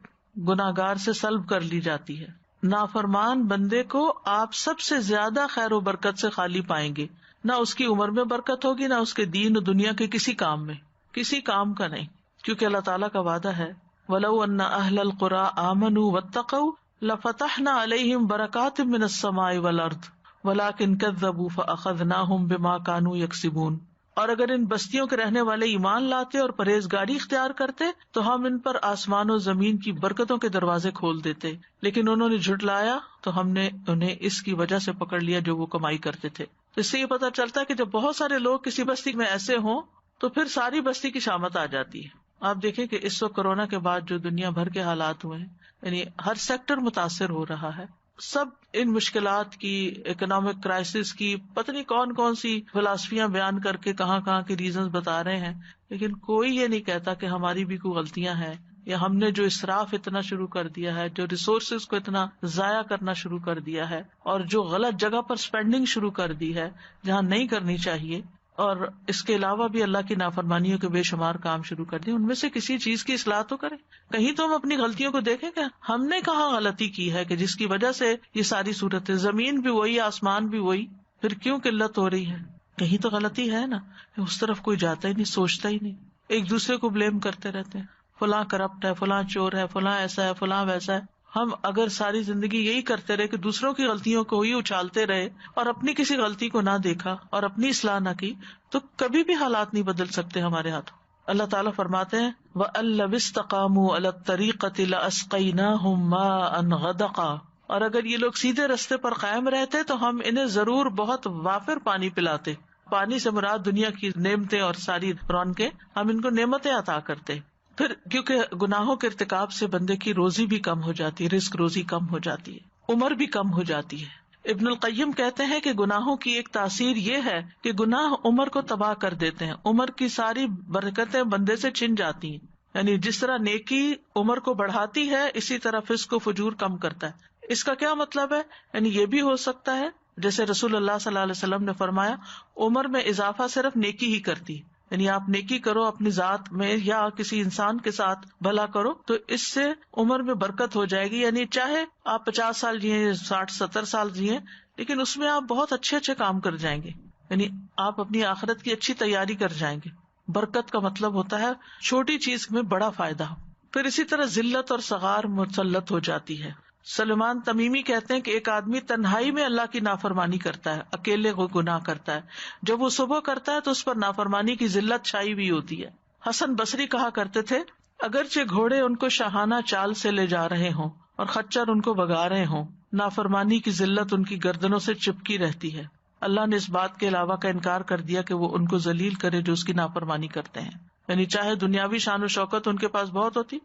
گناہگار سے سلب کر لی جاتی ہے. نافرمان بندے کو آپ سب سے زیادہ خیر و برکت سے خالی پائیں گے. نہ اس کی عمر میں برکت ہوگی، نہ اس کے دین و دنیا کے کسی کام میں، کسی کام کا نہیں. کیونکہ اللہ تعالیٰ کا وعدہ ہے وَلَوْ أَنَّ أَهْلَ الْقُرَىٰ آمَنُوا وَاتَّقَوْا لَفَتَحْنَا عَلَيْهِمْ بَرَكَاتٍ مِّنَ السَّمَاءِ وَالْأَرْضِ وَلَٰكِن كَذَّبُوا فَأَخَذْنَاهُمْ بِمَا كَانُوا يَكْسِبُونَ. اور اگر ان بستیوں کے رہنے والے ایمان لاتے اور پرہیزگاری اختیار کرتے تو ہم ان پر آسمان و زمین کی برکتوں کے دروازے کھول دیتے، لیکن انہوں نے جھٹلایا تو ہم نے انہیں اس کی وجہ سے پکڑ لیا جو وہ کمائی کرتے تھے. اس سے یہ پتہ چلتا ہے کہ جب بہت سارے لوگ کسی بستی میں ایسے ہوں تو پھر ساری بستی کی شامت آ جاتی ہے. آپ دیکھیں کہ اس وقت کورونا کے بعد جو دنیا بھر کے حالات ہوئے ہیں، یعنی ہر سیکٹر متاثر ہو رہا ہے. سب ان مشکلات کی، اکنامک کرائسس کی، پتہ نہیں کون کون سی فلاسفیاں بیان کر کے کہاں کہاں کے ریزنز بتا رہے ہیں، لیکن کوئی یہ نہیں کہتا کہ ہماری بھی کوئی غلطیاں ہیں، یا ہم نے جو اسراف اتنا شروع کر دیا ہے، جو ریسورسز کو اتنا ضائع کرنا شروع کر دیا ہے، اور جو غلط جگہ پر اسپینڈنگ شروع کر دی ہے جہاں نہیں کرنی چاہیے، اور اس کے علاوہ بھی اللہ کی نافرمانیوں کے بے شمار کام شروع کر دیے. ان میں سے کسی چیز کی اصلاح تو کریں. کہیں تو ہم اپنی غلطیوں کو دیکھیں کہ ہم نے کہاں غلطی کی ہے کہ جس کی وجہ سے یہ ساری صورت ہے. زمین بھی وہی، آسمان بھی وہی، پھر کیوں قلت ہو رہی ہے؟ کہیں تو غلطی ہے نا. اس طرف کوئی جاتا ہی نہیں، سوچتا ہی نہیں، ایک دوسرے کو بلیم کرتے رہتے ہیں. فلاں کرپٹ ہے، فلاں چور ہے، فلاں ایسا ہے، فلاں ویسا ہے. ہم اگر ساری زندگی یہی کرتے رہے کہ دوسروں کی غلطیوں کو ہی اچھالتے رہے اور اپنی کسی غلطی کو نہ دیکھا اور اپنی اصلاح نہ کی، تو کبھی بھی حالات نہیں بدل سکتے ہمارے ہاتھوں. اللہ تعالیٰ فرماتے ہیں وَأَن اسْتَقَامُوا عَلَى الطَّرِيقَةِ لَأَسْقَيْنَاهُمْ مَاءً غَدَقًا. اور اگر یہ لوگ سیدھے رستے پر قائم رہتے تو ہم انہیں ضرور بہت وافر پانی پلاتے. پانی سے مراد دنیا کی نعمتیں اور ساری رونقیں، ہم ان کو نعمتیں عطا کرتے. پھر کیونکہ گناہوں کے ارتکاب سے بندے کی روزی بھی کم ہو جاتی ہے، رزق روزی کم ہو جاتی ہے، عمر بھی کم ہو جاتی ہے. ابن القیم کہتے ہیں کہ گناہوں کی ایک تاثیر یہ ہے کہ گناہ عمر کو تباہ کر دیتے ہیں. عمر کی ساری برکتیں بندے سے چھن جاتی ہیں. یعنی جس طرح نیکی عمر کو بڑھاتی ہے، اسی طرح فسق و فجور کم کرتا ہے. اس کا کیا مطلب ہے؟ یعنی یہ بھی ہو سکتا ہے جیسے رسول اللہ صلی اللہ علیہ وسلم نے فرمایا عمر میں اضافہ صرف نیکی ہی کرتی، یعنی آپ نیکی کرو اپنی ذات میں یا کسی انسان کے ساتھ بھلا کرو تو اس سے عمر میں برکت ہو جائے گی. یعنی چاہے آپ 50 سال جیے 60-70 سال جیے لیکن اس میں آپ بہت اچھے اچھے کام کر جائیں گے. یعنی آپ اپنی آخرت کی اچھی تیاری کر جائیں گے. برکت کا مطلب ہوتا ہے چھوٹی چیز میں بڑا فائدہ. پھر اسی طرح ذلت اور صغار مسلط ہو جاتی ہے. سلمان تمیمی کہتے ہیں کہ ایک آدمی تنہائی میں اللہ کی نافرمانی کرتا ہے, اکیلے کو گناہ کرتا ہے, جب وہ صبح کرتا ہے تو اس پر نافرمانی کی ذلت چھائی ہوئی ہوتی ہے. حسن بصری کہا کرتے تھے اگرچہ گھوڑے ان کو شاہانہ چال سے لے جا رہے ہوں اور خچر ان کو بگا رہے ہوں, نافرمانی کی ذلت ان کی گردنوں سے چپکی رہتی ہے. اللہ نے اس بات کے علاوہ کا انکار کر دیا کہ وہ ان کو ذلیل کرے جو اس کی نافرمانی کرتے ہیں. یعنی چاہے دنیاوی شان و شوکت ان کے پاس بہت ہوتی,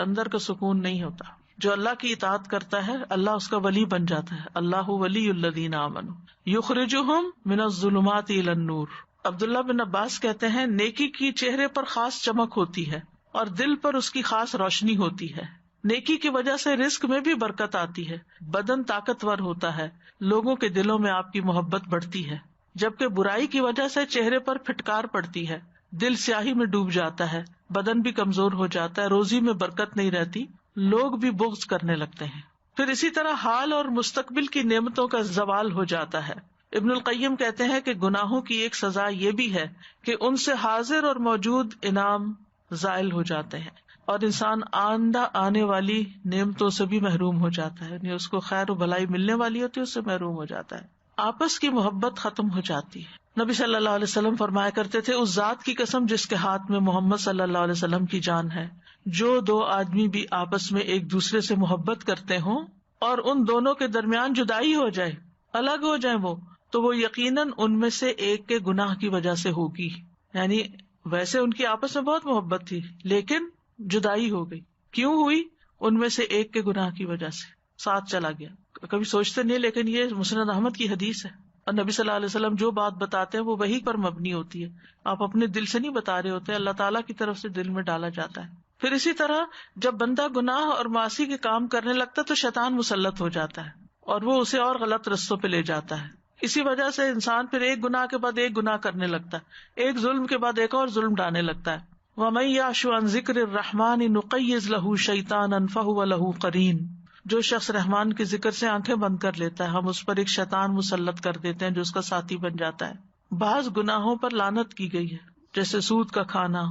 اندر کا سکون نہیں ہوتا. جو اللہ کی اطاعت کرتا ہے اللہ اس کا ولی بن جاتا ہے. اللہ ولی الذین آمنوا یخرجہم من الظلمات الی النور. عبداللہ بن عباس کہتے ہیں نیکی کی چہرے پر خاص چمک ہوتی ہے اور دل پر اس کی خاص روشنی ہوتی ہے. نیکی کی وجہ سے رزق میں بھی برکت آتی ہے, بدن طاقتور ہوتا ہے, لوگوں کے دلوں میں آپ کی محبت بڑھتی ہے. جبکہ برائی کی وجہ سے چہرے پر پھٹکار پڑتی ہے, دل سیاہی میں ڈوب جاتا ہے, بدن بھی کمزور ہو جاتا ہے, روزی میں برکت نہیں رہتی, لوگ بھی بغض کرنے لگتے ہیں. پھر اسی طرح حال اور مستقبل کی نعمتوں کا زوال ہو جاتا ہے. ابن القیم کہتے ہیں کہ گناہوں کی ایک سزا یہ بھی ہے کہ ان سے حاضر اور موجود انعام زائل ہو جاتے ہیں اور انسان آئندہ آنے والی نعمتوں سے بھی محروم ہو جاتا ہے. یعنی اس کو خیر و بھلائی ملنے والی ہوتی ہے, اس سے محروم ہو جاتا ہے. آپس کی محبت ختم ہو جاتی ہے. نبی صلی اللہ علیہ وسلم فرمایا کرتے تھے اس ذات کی قسم جس کے ہاتھ میں محمد صلی اللہ علیہ وسلم کی جان ہے, جو دو آدمی بھی آپس میں ایک دوسرے سے محبت کرتے ہوں اور ان دونوں کے درمیان جدائی ہو جائے, الگ ہو جائیں وہ, تو وہ یقیناً ان میں سے ایک کے گناہ کی وجہ سے ہوگی. یعنی ویسے ان کی آپس میں بہت محبت تھی لیکن جدائی ہو گئی. کیوں ہوئی؟ ان میں سے ایک کے گناہ کی وجہ سے ساتھ چلا گیا. کبھی سوچتے نہیں لیکن یہ مسند احمد کی حدیث ہے اور نبی صلی اللہ علیہ وسلم جو بات بتاتے ہیں وہ وحی پر مبنی ہوتی ہے. آپ اپنے دل سے نہیں بتا رہے ہوتے, اللہ تعالیٰ کی طرف سے دل میں ڈالا جاتا ہے. پھر اسی طرح جب بندہ گناہ اور معاصی کے کام کرنے لگتا ہے تو شیطان مسلط ہو جاتا ہے اور وہ اسے اور غلط رستوں پہ لے جاتا ہے. اسی وجہ سے انسان پھر ایک گناہ کے بعد ایک گناہ کرنے لگتا ہے, ایک ظلم کے بعد ایک اور ظلم ڈالنے لگتا ہے. وَمَن يَعْشُ عَن ذِكْرِ الرَّحْمَنِ نُقَيِّضْ لَهُ شَيْطَانًا فَهُوَ لَهُ قَرِينٌ. جو شخص رحمان کے ذکر سے آنکھیں بند کر لیتا ہے ہم اس پر ایک شیطان مسلط کر دیتے ہیں جو اس کا ساتھی بن جاتا ہے. بعض گناہوں پر لعنت کی گئی ہے جیسے سود کا کھانا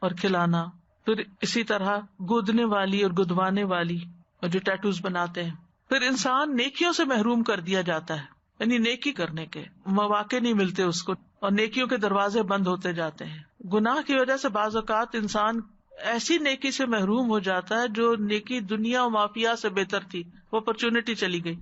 اور کھلانا. پھر اسی طرح گودنے والی اور گدوانے والی اور جو ٹیٹوز بناتے ہیں. پھر انسان نیکیوں سے محروم کر دیا جاتا ہے, یعنی نیکی کرنے کے مواقع نہیں ملتے اس کو اور نیکیوں کے دروازے بند ہوتے جاتے ہیں. گناہ کی وجہ سے بعض اوقات انسان ایسی نیکی سے محروم ہو جاتا ہے جو نیکی دنیا و مافیا سے بہتر تھی, وہ اپرچونٹی چلی گئی.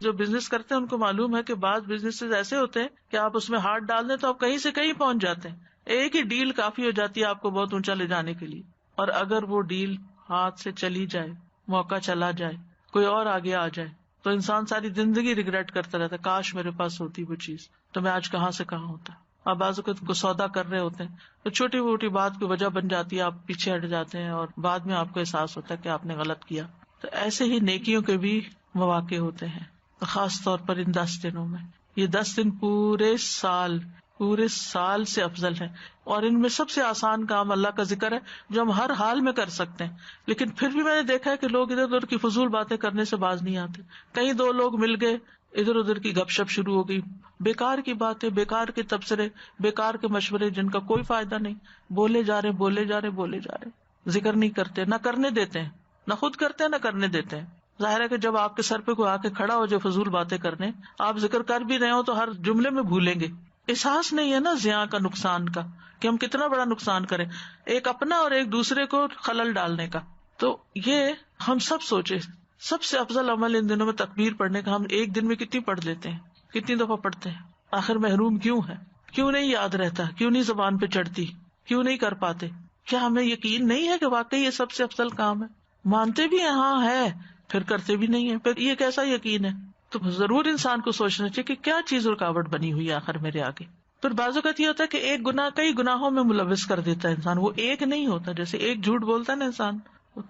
جو بزنس کرتے ہیں ان کو معلوم ہے کہ بعض بزنس ایسے ہوتے ہیں کہ آپ اس میں ہاتھ ڈال دیں تو آپ کہیں سے کہیں پہنچ جاتے ہیں. ایک ہی ڈیل کافی ہو جاتی ہے آپ کو بہت اونچا لے جانے کے لیے, اور اگر وہ ڈیل ہاتھ سے چلی جائے, موقع چلا جائے, کوئی اور آگے آ جائے تو انسان ساری زندگی ریگریٹ کرتا رہتا ہے, کاش میرے پاس ہوتی وہ چیز تو میں آج کہاں سے کہاں ہوتا. آپ بعض اوقات کو سودا کر رہے ہوتے ہیں تو چھوٹی موٹی بات کی وجہ بن جاتی ہے, آپ پیچھے ہٹ جاتے ہیں اور بعد میں آپ کو احساس ہوتا ہے کہ آپ نے غلط کیا. تو ایسے ہی نیکیوں کے بھی مواقع ہوتے ہیں, خاص طور پر ان 10 دنوں میں. یہ 10 دن پورے سال سے افضل ہے اور ان میں سب سے آسان کام اللہ کا ذکر ہے جو ہم ہر حال میں کر سکتے ہیں. لیکن پھر بھی میں نے دیکھا ہے کہ لوگ ادھر ادھر کی فضول باتیں کرنے سے باز نہیں آتے. کہیں 2 لوگ مل گئے, ادھر ادھر کی گپ شپ شروع ہو گئی, بیکار کی باتیں, بیکار کے تبصرے, بیکار کے مشورے جن کا کوئی فائدہ نہیں, بولے جا رہے, ذکر نہیں کرتے, نہ کرنے دیتے ہیں, نہ خود کرتے ہیں نہ کرنے دیتے ہیں. ظاہر ہے کہ جب آپ کے سر پہ کوئی آ کے کھڑا ہو جو فضول باتیں کرنے, آپ ذکر کر بھی رہے ہو تو ہر جملے میں بھولیں گے. احساس نہیں ہے نا زیاں کا, نقصان کا, کہ ہم کتنا بڑا نقصان کریں, ایک اپنا اور ایک دوسرے کو خلل ڈالنے کا. تو یہ ہم سب سوچے سب سے افضل عمل ان دنوں میں تکبیر پڑھنے کا. ہم ایک دن میں کتنی پڑھ لیتے ہیں, کتنی دفعہ پڑھتے ہیں, آخر محروم کیوں ہے, کیوں نہیں یاد رہتا, کیوں نہیں زبان پہ چڑھتی, کیوں نہیں کر پاتے؟ کیا ہمیں یقین نہیں ہے کہ واقعی یہ سب سے افضل کام ہے؟ مانتے بھی ہیں ہاں ہے, پھر کرتے بھی نہیں ہے, پھر یہ کیسا یقین ہے؟ تو ضرور انسان کو سوچنا چاہیے کہ کیا چیز رکاوٹ بنی ہوئی ہے آخر میرے آگے. پھر بعض اوقات یہ ہوتا ہے کہ ایک گناہ کئی گناہوں میں ملوث کر دیتا ہے انسان, وہ ایک نہیں ہوتا. جیسے ایک جھوٹ بولتا ہے نا انسان,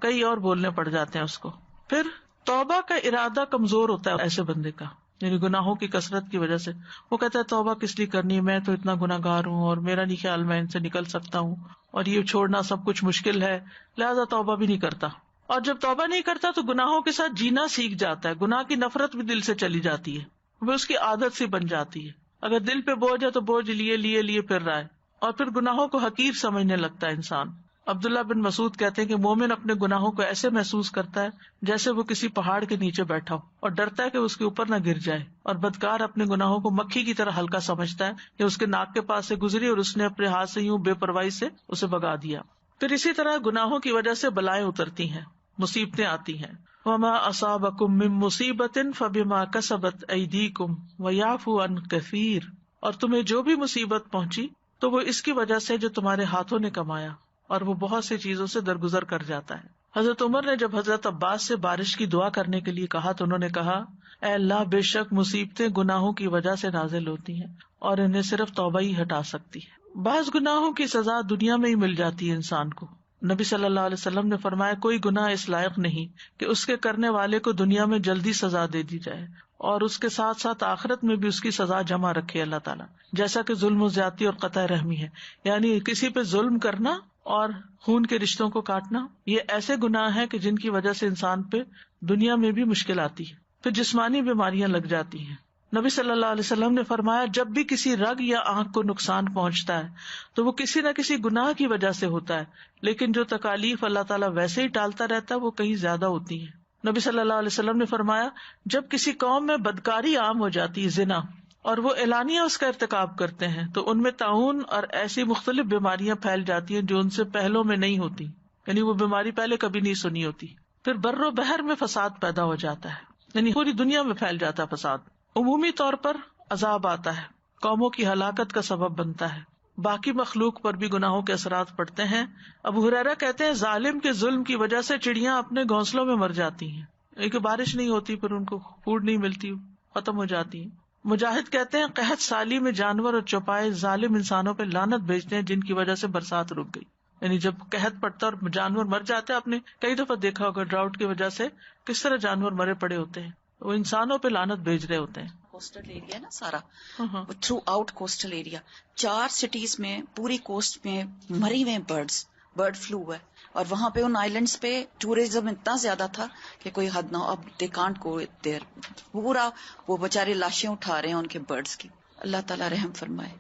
کئی اور بولنے پڑ جاتے ہیں اس کو. پھر توبہ کا ارادہ کمزور ہوتا ہے ایسے بندے کا, یعنی گناہوں کی کثرت کی وجہ سے. وہ کہتا ہے توبہ کس لیے کرنی ہے، میں تو اتنا گناہگار ہوں اور میرا نہیں خیال میں ان سے نکل سکتا ہوں، اور یہ چھوڑنا سب کچھ مشکل ہے، لہذا توبہ بھی نہیں کرتا. اور جب توبہ نہیں کرتا تو گناہوں کے ساتھ جینا سیکھ جاتا ہے، گناہ کی نفرت بھی دل سے چلی جاتی ہے، وہ اس کی عادت سی بن جاتی ہے. اگر دل پہ بوجھ ہے تو بوجھ لیے لیے لیے پھر رہا ہے، اور پھر گناہوں کو حقیر سمجھنے لگتا ہے انسان. عبداللہ بن مسعود کہتے ہیں کہ مومن اپنے گناہوں کو ایسے محسوس کرتا ہے جیسے وہ کسی پہاڑ کے نیچے بیٹھا ہو، اور ڈرتا ہے کہ اس کے اوپر نہ گر جائے. اور بدکار اپنے گناہوں کو مکھی کی طرح ہلکا سمجھتا ہے کہ اس کے ناک کے پاس سے گزری اور اس نے اپنے ہاتھ سے یوں بے پرواہی سے اسے بگا دیا. پھر اسی طرح گناہوں کی وجہ سے بلائیں اترتی ہیں، مصیبتیں آتی ہیں. وما اصابکم من مصیبت فبما کسبت ایدیکم ویعفو عن کثیر. اور تمہیں جو بھی مصیبت پہنچی تو وہ اس کی وجہ سے جو تمہارے ہاتھوں نے کمایا، اور وہ بہت سی چیزوں سے درگزر کر جاتا ہے. حضرت عمر نے جب حضرت عباس سے بارش کی دعا کرنے کے لیے کہا تو انہوں نے کہا، اے اللہ، بے شک مصیبتیں گناہوں کی وجہ سے نازل ہوتی ہیں اور انہیں صرف توبہ ہی ہٹا سکتی ہے. بعض گناہوں کی سزا دنیا میں ہی مل جاتی ہے انسان کو. نبی صلی اللہ علیہ وسلم نے فرمایا، کوئی گناہ اس لائق نہیں کہ اس کے کرنے والے کو دنیا میں جلدی سزا دے دی جائے اور اس کے ساتھ ساتھ آخرت میں بھی اس کی سزا جمع رکھے اللہ تعالیٰ، جیسا کہ ظلم و زیادتی اور قطع رحمی ہے. یعنی کسی پہ ظلم کرنا اور خون کے رشتوں کو کاٹنا، یہ ایسے گناہ ہیں کہ جن کی وجہ سے انسان پہ دنیا میں بھی مشکل آتی ہے، پھر جسمانی بیماریاں لگ جاتی ہیں. نبی صلی اللہ علیہ وسلم نے فرمایا، جب بھی کسی رگ یا آنکھ کو نقصان پہنچتا ہے تو وہ کسی نہ کسی گناہ کی وجہ سے ہوتا ہے، لیکن جو تکالیف اللہ تعالیٰ ویسے ہی ٹالتا رہتا ہے وہ کہیں زیادہ ہوتی ہیں. نبی صلی اللہ علیہ وسلم نے فرمایا، جب کسی قوم میں بدکاری عام ہو جاتی ہے، زنا، اور وہ اعلانیہ اس کا ارتکاب کرتے ہیں تو ان میں طاعون اور ایسی مختلف بیماریاں پھیل جاتی ہیں جو ان سے پہلوں میں نہیں ہوتی، یعنی وہ بیماری پہلے کبھی نہیں سنی ہوتی. پھر بر و بحر میں فساد پیدا ہو جاتا ہے، یعنی پوری دنیا میں پھیل جاتا ہے فساد. عمومی طور پر عذاب آتا ہے، قوموں کی ہلاکت کا سبب بنتا ہے، باقی مخلوق پر بھی گناہوں کے اثرات پڑتے ہیں. ابو ہریرہ کہتے ہیں، ظالم کے ظلم کی وجہ سے چڑیاں اپنے گھونسلوں میں مر جاتی ہیں، ایک بارش نہیں ہوتی، پھر ان کو فوڈ نہیں ملتی، ختم ہو جاتی ہیں. مجاہد کہتے ہیں، قحط سالی میں جانور اور چوپائے ظالم انسانوں پہ لعنت بھیجتے ہیں جن کی وجہ سے برسات رک گئی. یعنی جب قحط پڑتا ہے اور جانور مر جاتے ہیں، آپ نے کئی دفعہ دیکھا ہوگا ڈراؤٹ کی وجہ سے کس طرح جانور مرے پڑے ہوتے ہیں، وہ انسانوں پہ لعنت بھیج رہے ہوتے ہیں. کوسٹل ایریا نا سارا، through out coastal area, 4 cities میں پوری کوسٹ میں مری ہوئے برڈ فلو ہے، اور وہاں پہ ان آئیلینڈز پہ ٹورزم اتنا زیادہ تھا کہ کوئی حد نہ ہو. اب دے کانٹ گو دیر، پورا وہ بےچارے لاشیں اٹھا رہے ہیں ان کے برڈز کی. اللہ تعالیٰ رحم فرمائے.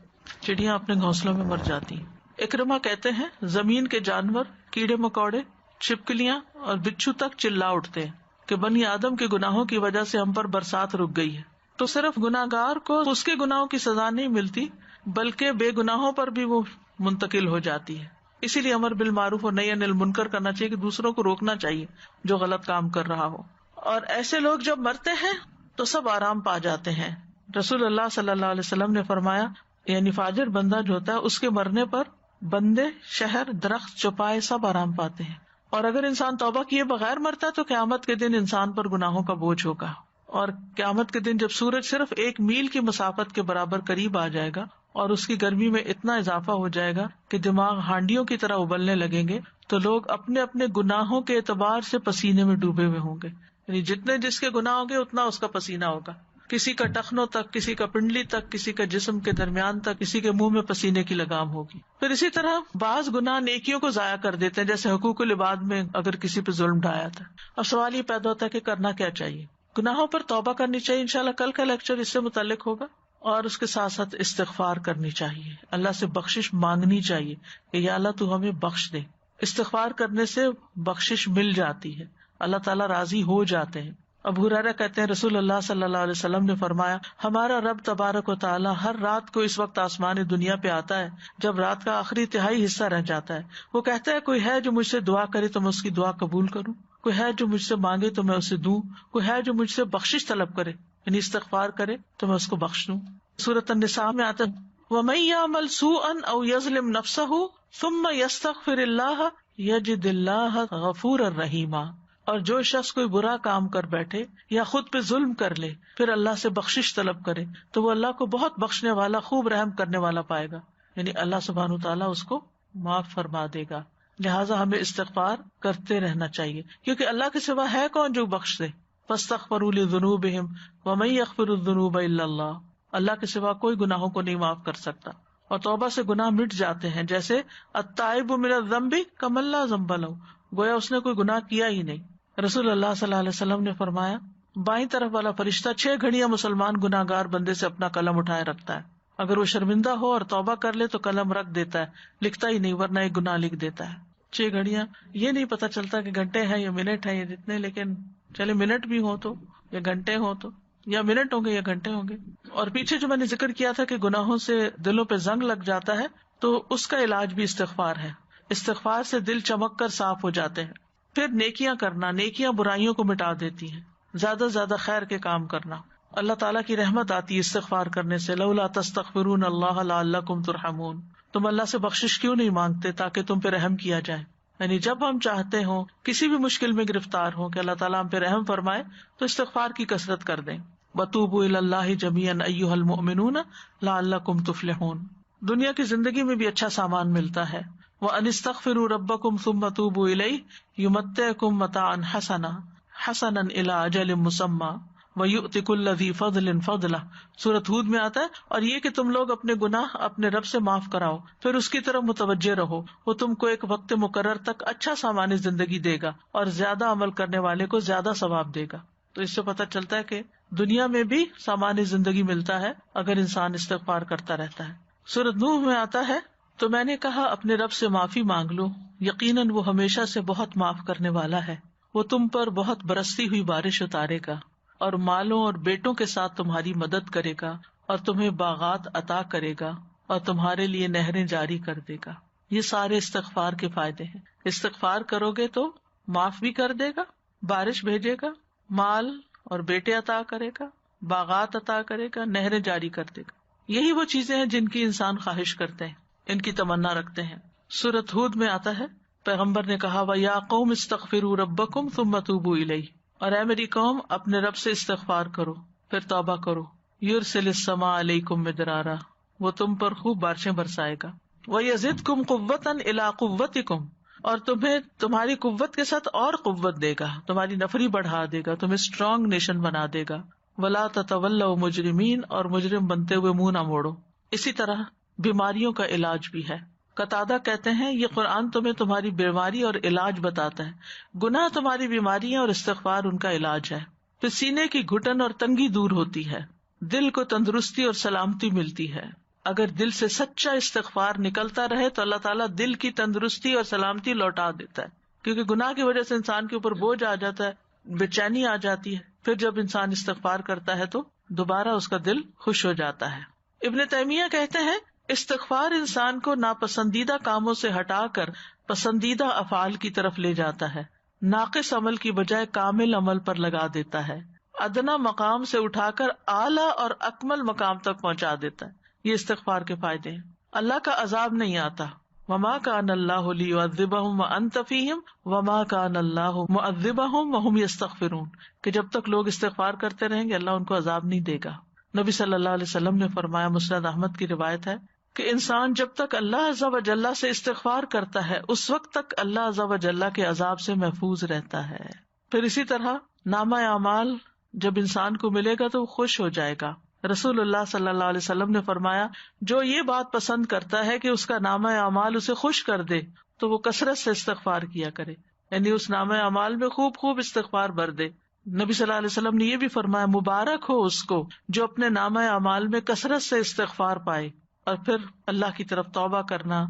چڑیاں اپنے گھونسلوں میں مر جاتی ہیں. اکرما کہتے ہیں، زمین کے جانور، کیڑے مکوڑے، چھپکلیاں اور بچھو تک چلا اٹھتے ہیں کہ بنی آدم کے گناہوں کی وجہ سے ہم پر برسات رک گئی ہے. تو صرف گناہگار کو اس کے گناہوں کی سزا نہیں ملتی بلکہ بے گناہوں پر بھی وہ منتقل ہو جاتی ہے. اسی لیے امر بالمعروف اور نہی عن المنکر کرنا چاہیے کہ دوسروں کو روکنا چاہیے جو غلط کام کر رہا ہو. اور ایسے لوگ جب مرتے ہیں تو سب آرام پا جاتے ہیں. رسول اللہ صلی اللہ علیہ وسلم نے فرمایا، یعنی فاجر بندہ جو ہوتا ہے اس کے مرنے پر بندے، شہر، درخت، چوپائے سب آرام پاتے ہیں. اور اگر انسان توبہ کیے بغیر مرتا ہے تو قیامت کے دن انسان پر گناہوں کا بوجھ ہوگا. اور قیامت کے دن جب سورج صرف 1 میل کی مسافت کے برابر قریب آ جائے گا اور اس کی گرمی میں اتنا اضافہ ہو جائے گا کہ دماغ ہانڈیوں کی طرح ابلنے لگیں گے تو لوگ اپنے اپنے گناہوں کے اعتبار سے پسینے میں ڈوبے ہوئے ہوں گے. یعنی جتنے جس کے گناہ ہوں گے اتنا اس کا پسینہ ہوگا، کسی کا ٹخنوں تک، کسی کا پنڈلی تک، کسی کا جسم کے درمیان تک، کسی کے منہ میں پسینے کی لگام ہوگی. پھر اسی طرح بعض گناہ نیکیوں کو ضائع کر دیتے ہیں، جیسے حقوق العباد میں اگر کسی پہ ظلم ڈھایا تھا. اب سوال یہ پیدا ہوتا ہے کہ کرنا کیا چاہیے. گناہوں پر توبہ کرنی چاہیے، انشاءاللہ کل کا لیکچر اس سے متعلق ہوگا. اور اس کے ساتھ ساتھ استغفار کرنی چاہیے، اللہ سے بخشش مانگنی چاہیے کہ یا اللہ تو ہمیں بخش دے. استغفار کرنے سے بخشش مل جاتی ہے، اللہ تعالیٰ راضی ہو جاتے ہیں. ابو ہریرہ کہتے ہیں، رسول اللہ صلی اللہ علیہ وسلم نے فرمایا، ہمارا رب تبارک و تعالیٰ ہر رات کو اس وقت آسمان دنیا پہ آتا ہے جب رات کا آخری تہائی حصہ رہ جاتا ہے. وہ کہتا ہے، کوئی ہے جو مجھ سے دعا کرے تو میں اس کی دعا قبول کروں، کوئی ہے جو مجھ سے مانگے تو میں اسے دوں، کوئی ہے جو مجھ سے بخشش طلب کرے یعنی استغفار کرے تو میں اس کو بخش دوں. سورۃ النساء میں آتا ہے، وَمَن يَعْمَلْ سُوءًا أَوْ يَظْلِمْ نَفْسَهُ ثُمَّ يَسْتَغْفِرِ اللَّهَ يَجِدِ اللَّهَ غَفُورًا رَحِيمًا. اور جو شخص کوئی برا کام کر بیٹھے یا خود پہ ظلم کر لے پھر اللہ سے بخشش طلب کرے تو وہ اللہ کو بہت بخشنے والا، خوب رحم کرنے والا پائے گا، یعنی اللہ سبحانہ تعالیٰ اس کو معاف فرما دے گا. لہٰذا ہمیں استغفار کرتے رہنا چاہیے، کیونکہ اللہ کے سوا ہے کون جو بخش دے. فاستغفروا لذنوبہم ومن یغفر الذنوب الا اللہ. اللہ کے سوا کوئی گناہوں کو نہیں معاف کر سکتا، اور توبہ سے گناہ مٹ جاتے ہیں، جیسے التائب من الذنب کمن لا ذنب لہ، گویا اس نے کوئی گناہ کیا ہی نہیں. رسول اللہ صلی اللہ علیہ وسلم نے فرمایا بائیں طرف والا فرشتہ 6 گھڑیاں مسلمان گناہ گار بندے سے اپنا قلم اٹھائے رکھتا ہے. اگر وہ شرمندہ ہو اور توبہ کر لے تو قلم رکھ دیتا ہے، لکھتا ہی نہیں، ورنہ ایک گناہ لکھ دیتا ہے. 6 گھڑیاں، یہ نہیں پتا چلتا کہ گھنٹے ہیں یا منٹ ہیں یا جتنے، لیکن چلے منٹ بھی ہو تو یا گھنٹے ہو تو، یا منٹ ہوں گے یا گھنٹے ہوں گے. اور پیچھے جو میں نے ذکر کیا تھا کہ گناہوں سے دلوں پہ زنگ لگ جاتا ہے، تو اس کا علاج بھی استغفار ہے. استغفار سے دل چمک کر صاف ہو جاتے ہیں. پھر نیکیاں کرنا، نیکیاں برائیوں کو مٹا دیتی ہیں. زیادہ سے زیادہ خیر کے کام کرنا، اللہ تعالیٰ کی رحمت آتی ہے استغفار کرنے سے. لولا تستغفرون اللہ لعلکم ترحمون، تم اللہ سے بخشش کیوں نہیں مانگتے تاکہ تم پہ رحم کیا جائے. یعنی جب ہم چاہتے ہوں، کسی بھی مشکل میں گرفتار ہوں کہ اللہ تعالیٰ ہم پہ رحم فرمائے، تو استغفار کی کثرت کر دیں. وتوبوا الی اللہ جميعا ایھا المؤمنون لعلکم تفلحون. دنیا کی زندگی میں بھی اچھا سامان ملتا ہے. وان استغفروا ربکم ثم توبوا الیہ یمتعکم متاعا حسنا الی اجل مسمى وَيُؤْتِ كُلَّ ذِي فَضْلٍ فَضْلَهُ. سورۃ ہود میں آتا ہے، اور یہ کہ تم لوگ اپنے گناہ اپنے رب سے معاف کراؤ، پھر اس کی طرف متوجہ رہو، وہ تم کو ایک وقت مقرر تک اچھا سامان زندگی دے گا اور زیادہ عمل کرنے والے کو زیادہ ثواب دے گا. تو اس سے پتہ چلتا ہے کہ دنیا میں بھی سامان زندگی ملتا ہے اگر انسان استغفار کرتا رہتا ہے. سورۃ نوح میں آتا ہے، تو میں نے کہا اپنے رب سے معافی مانگ لو، یقیناً وہ ہمیشہ سے بہت معاف کرنے والا ہے، وہ تم پر بہت برستی ہوئی بارش اتارے گا اور مالوں اور بیٹوں کے ساتھ تمہاری مدد کرے گا، اور تمہیں باغات عطا کرے گا اور تمہارے لیے نہریں جاری کر دے گا. یہ سارے استغفار کے فائدے ہیں. استغفار کرو گے تو معاف بھی کر دے گا، بارش بھیجے گا، مال اور بیٹے عطا کرے گا، باغات عطا کرے گا، نہریں جاری کر دے گا. یہی وہ چیزیں ہیں جن کی انسان خواہش کرتے ہیں، ان کی تمنا رکھتے ہیں. سورۃ ہود میں آتا ہے، پیغمبر نے کہا وَيَا قَوْمِ اسْتَغْفِرُوا رَبَّكُمْ ثُمَّ تُوبُوا إِلَيْهِ، اور اے میری قوم اپنے رب سے استغفار کرو پھر توبہ کرو. یرسل السماء علیکم مدرارا، وہ تم پر خوب بارشیں برسائے گا. ویزدکم قوۃ الی قوتکم، اور تمہیں تمہاری قوت کے ساتھ اور قوت دے گا، تمہاری نفری بڑھا دے گا، تمہیں اسٹرانگ نیشن بنا دے گا. ولا تتولوا مجرمین، اور مجرم بنتے ہوئے منہ نہ موڑو. اسی طرح بیماریوں کا علاج بھی ہے. قتادہ کہتے ہیں یہ قرآن تمہیں تمہاری بیماری اور علاج بتاتا ہے. گناہ تمہاری بیماری ہے اور استغفار ان کا علاج ہے. پھر سینے کی گھٹن اور تنگی دور ہوتی ہے، دل کو تندرستی اور سلامتی ملتی ہے. اگر دل سے سچا استغفار نکلتا رہے تو اللہ تعالیٰ دل کی تندرستی اور سلامتی لوٹا دیتا ہے، کیونکہ گناہ کی وجہ سے انسان کے اوپر بوجھ آ جاتا ہے، بے چینی آ جاتی ہے. پھر جب انسان استغفار کرتا ہے تو دوبارہ اس کا دل خوش ہو جاتا ہے. ابن تیمیہ کہتے ہیں استغفار انسان کو ناپسندیدہ کاموں سے ہٹا کر پسندیدہ افعال کی طرف لے جاتا ہے، ناقص عمل کی بجائے کامل عمل پر لگا دیتا ہے، ادنا مقام سے اٹھا کر اعلیٰ اور اکمل مقام تک پہنچا دیتا ہے. یہ استغفار کے فائدے ہیں. اللہ کا عذاب نہیں آتا. وما کان اللہ لیعذبہم وانت فیہم وما کان اللہ معذبہم وہم یستغفرون، کہ جب تک لوگ استغفار کرتے رہیں گے اللہ ان کو عذاب نہیں دے گا. نبی صلی اللہ علیہ وسلم نے فرمایا، مسند احمد کی روایت ہے، کہ انسان جب تک اللہ عز و جل سے استغفار کرتا ہے اس وقت تک اللہ عز و جل کے عذاب سے محفوظ رہتا ہے. پھر اسی طرح نامہ اعمال جب انسان کو ملے گا تو وہ خوش ہو جائے گا. رسول اللہ صلی اللہ علیہ وسلم نے فرمایا، جو یہ بات پسند کرتا ہے کہ اس کا نامہ اعمال اسے خوش کر دے تو وہ کثرت سے استغفار کیا کرے، یعنی اس نامہ اعمال میں خوب خوب استغفار بھر دے. نبی صلی اللہ علیہ وسلم نے یہ بھی فرمایا، مبارک ہو اس کو جو اپنے نامہ اعمال میں کثرت سے استغفار پائے. اور پھر اللہ کی طرف توبہ کرنا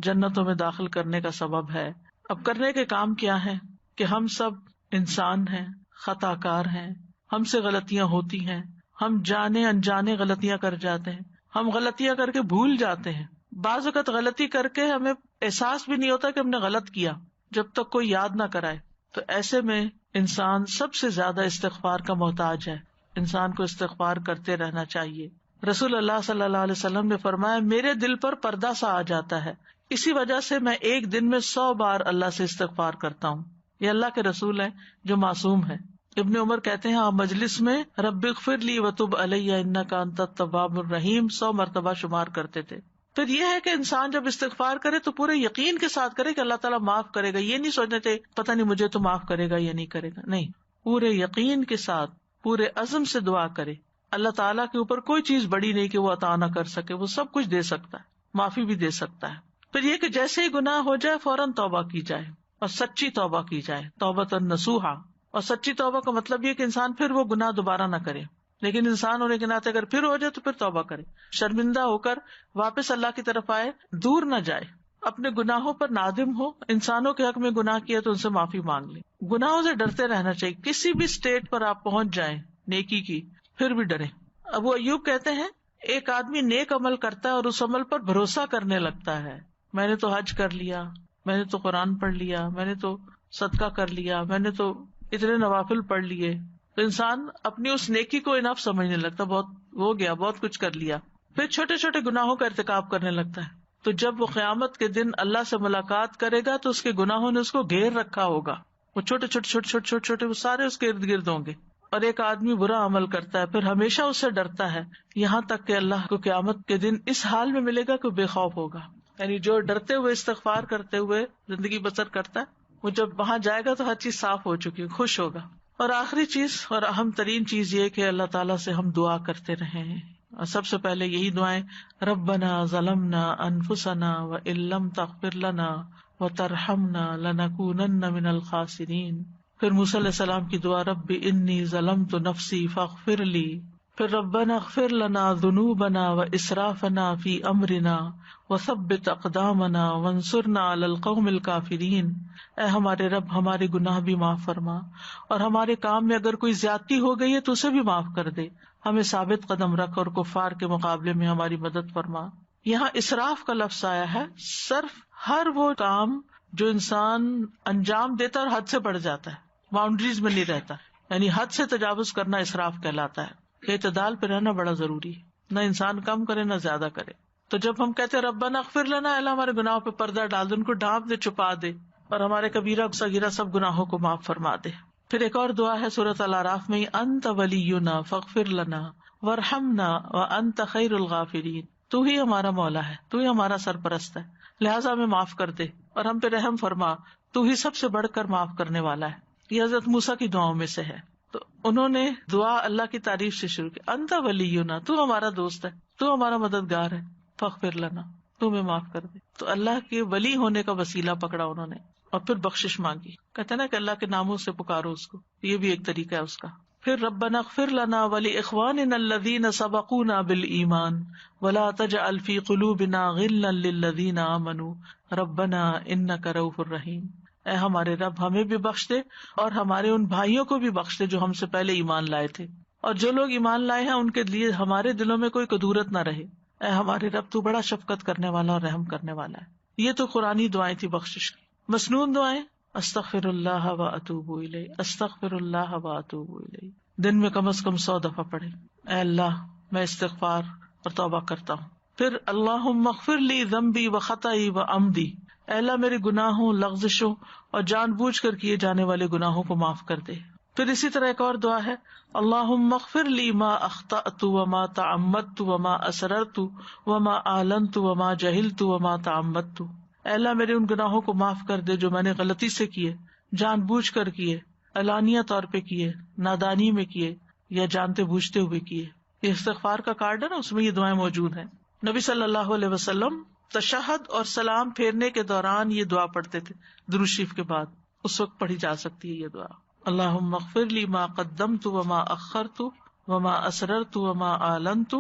جنتوں میں داخل کرنے کا سبب ہے. اب کرنے کے کام کیا ہیں کہ ہم سب انسان ہیں، خطا کار ہیں، ہم سے غلطیاں ہوتی ہیں، ہم جانے انجانے غلطیاں کر جاتے ہیں، ہم غلطیاں کر کے بھول جاتے ہیں. بعض اوقات غلطی کر کے ہمیں احساس بھی نہیں ہوتا کہ ہم نے غلط کیا جب تک کوئی یاد نہ کرائے. تو ایسے میں انسان سب سے زیادہ استغفار کا محتاج ہے. انسان کو استغفار کرتے رہنا چاہیے. رسول اللہ صلی اللہ علیہ وسلم نے فرمایا، میرے دل پر پردہ سا آ جاتا ہے، اسی وجہ سے میں ایک دن میں 100 بار اللہ سے استغفار کرتا ہوں. یہ اللہ کے رسول ہیں جو معصوم ہے. ابن عمر کہتے ہیں آپ مجلس میں رب اغفر لی وتب علی انک انت التواب الرحیم 100 مرتبہ شمار کرتے تھے. پھر یہ ہے کہ انسان جب استغفار کرے تو پورے یقین کے ساتھ کرے کہ اللہ تعالیٰ معاف کرے گا. یہ نہیں سوچنے تھے پتہ نہیں مجھے تو معاف کرے گا یا نہیں کرے گا. نہیں، پورے یقین کے ساتھ پورے عزم سے دعا کرے. اللہ تعالیٰ کے اوپر کوئی چیز بڑی نہیں کہ وہ عطا نہ کر سکے، وہ سب کچھ دے سکتا ہے، معافی بھی دے سکتا ہے. پھر یہ کہ جیسے ہی گناہ ہو جائے فوراً توبہ کی جائے اور سچی توبہ کی جائے، توبۃ نصوحا. اور سچی توبہ کا مطلب یہ کہ انسان پھر وہ گناہ دوبارہ نہ کرے، لیکن انسان ہونے کے ناطے اگر پھر ہو جائے تو پھر توبہ کرے، شرمندہ ہو کر واپس اللہ کی طرف آئے، دور نہ جائے، اپنے گناہوں پر نادم ہو. انسانوں کے حق میں گناہ کیا تو ان سے معافی مانگ لے. گناہوں سے ڈرتے رہنا چاہیے. کسی بھی اسٹیٹ پر آپ پہنچ جائیں نیکی کی، پھر بھی ڈریں. ابو ایوب کہتے ہیں ایک آدمی نیک عمل کرتا ہے اور اس عمل پر بھروسہ کرنے لگتا ہے. میں نے تو حج کر لیا، میں نے تو قرآن پڑھ لیا، میں نے تو صدقہ کر لیا، میں نے تو اتنے نوافل پڑھ لیے. تو انسان اپنی اس نیکی کو انف سمجھنے لگتا، بہت ہو گیا، بہت کچھ کر لیا. پھر چھوٹے چھوٹے گناہوں کا ارتکاب کرنے لگتا ہے. تو جب وہ قیامت کے دن اللہ سے ملاقات کرے گا تو اس کے گناہوں نے اس کو گھیر رکھا ہوگا. وہ چھوٹے چھوٹے چھوٹے چھوٹے چھوٹے چھوٹے وہ سارے اس کے ارد گرد ہوں گے. اور ایک آدمی برا عمل کرتا ہے، پھر ہمیشہ اس سے ڈرتا ہے، یہاں تک کہ اللہ کو قیامت کے دن اس حال میں ملے گا کہ بے خوف ہوگا. یعنی جو ڈرتے ہوئے استغفار کرتے ہوئے زندگی بسر کرتا ہے، وہ جب وہاں جائے گا تو ہر چیز صاف ہو چکی، خوش ہوگا. اور آخری چیز اور اہم ترین چیز یہ کہ اللہ تعالیٰ سے ہم دعا کرتے رہیں. اور سب سے پہلے یہی دعائیں، ربنا ظلمنا انفسنا وان لم تغفر لنا وترحمنا لنکونن من الخاسرین. پھر موسیٰ علیہ السلام کی دعا، رب انی ظلمت نفسی فاغفر لی. پھر ربنا اغفر لنا ذنوبنا واسرافنا فی امرنا وثبت اقدامنا وانصرنا علی القوم الکافرین. اے ہمارے رب، ہمارے گناہ بھی معاف فرما، اور ہمارے کام میں اگر کوئی زیادتی ہو گئی ہے تو اسے بھی معاف کر دے. ہمیں ثابت قدم رکھ اور کفار کے مقابلے میں ہماری مدد فرما. یہاں اسراف کا لفظ آیا ہے، صرف ہر وہ کام جو انسان انجام دیتا اور حد سے بڑھ جاتا ہے، باؤنڈریز میں نہیں رہتا، یعنی حد سے تجاوز کرنا اسراف کہلاتا ہے. اعتدال پہ رہنا بڑا ضروری ہے، نہ انسان کم کرے نہ زیادہ کرے. تو جب ہم کہتے ہیں ربنا اغفر لنا، اللہ ہمارے گناہوں پہ پردہ ڈال دے، ان کو ڈھانپ دے، چھپا دے، اور ہمارے کبیرہ صغیرہ سب گناہوں کو معاف فرما دے. پھر ایک اور دعا ہے سورۃ الاعراف میں، انت ولینا فاغفر لنا وارحمنا وانت خیر الغافرین. تو ہی ہمارا مولا ہے، تو ہی ہمارا سرپرست ہے، لہٰذا ہمیں معاف کر دے اور ہم پہ رحم فرما، تو ہی سب سے بڑھ کر معاف کرنے والا ہے. یہ حضرت موسیٰ کی دعاؤں میں سے ہے. تو انہوں نے دعا اللہ کی تعریف سے شروع کی، انت ولینا، تو ہمارا دوست ہے، تو ہمارا مددگار ہے، فاغفر لنا، تو ہمیں معاف کر دے. تو اللہ کے ولی ہونے کا وسیلہ پکڑا انہوں نے، اور پھر بخشش مانگی. کہتے ہیں نا کہ اللہ کے ناموں سے پکارو اس کو، یہ بھی ایک طریقہ ہے اس کا. پھر ربنا اغفر لنا ولاخواننا الذین سبقونا بالایمان ولا تجعل فی قلوبنا غلا للذین آمنوا ربنا انک رؤوف رحیم. اے ہمارے رب، ہمیں بھی بخش دے اور ہمارے ان بھائیوں کو بھی بخش دے جو ہم سے پہلے ایمان لائے تھے، اور جو لوگ ایمان لائے ہیں ان کے لیے ہمارے دلوں میں کوئی کدورت نہ رہے. اے ہمارے رب، تو بڑا شفقت کرنے والا اور رحم کرنے والا ہے. یہ تو قرآنی دعائیں تھی بخشش کی. مسنون دعائیں، استغفر اللہ و اتوب الیہ، استغفر اللہ و اتوب الیہ، دن میں کم از کم 100 دفعہ پڑھیں. اے اللہ، میں استغفار اور توبہ کرتا ہوں. پھر اللہم اغفر لی ذنبی و خطئی و عمدی، اے اللہ میرے گناہوں، لغزشوں اور جان بوجھ کر کیے جانے والے گناہوں کو معاف کر دے. پھر اسی طرح ایک اور دعا ہے، اللہم اغفر لی ما اخطأت وما تعمدت وما اسررت وما اعلنت وما جہلت وما تعمدت. اے اللہ میرے ان گناہوں کو معاف کر دے جو میں نے غلطی سے کیے، جان بوجھ کر کیے، علانیہ طور پہ کیے، نادانی میں کیے، یا جانتے بوجھتے ہوئے کیے. یہ استغفار کا کارڈ ہے نا، اس میں یہ دعائیں موجود ہیں. نبی صلی اللہ علیہ وسلم تشہد اور سلام پھیرنے کے دوران یہ دعا پڑھتے تھے، درود شریف کے بعد. اس وقت پڑھی جا سکتی ہے یہ دعا، اللہم اغفر لی ما قدمت وما اخرت وما اسررت وما اعلنت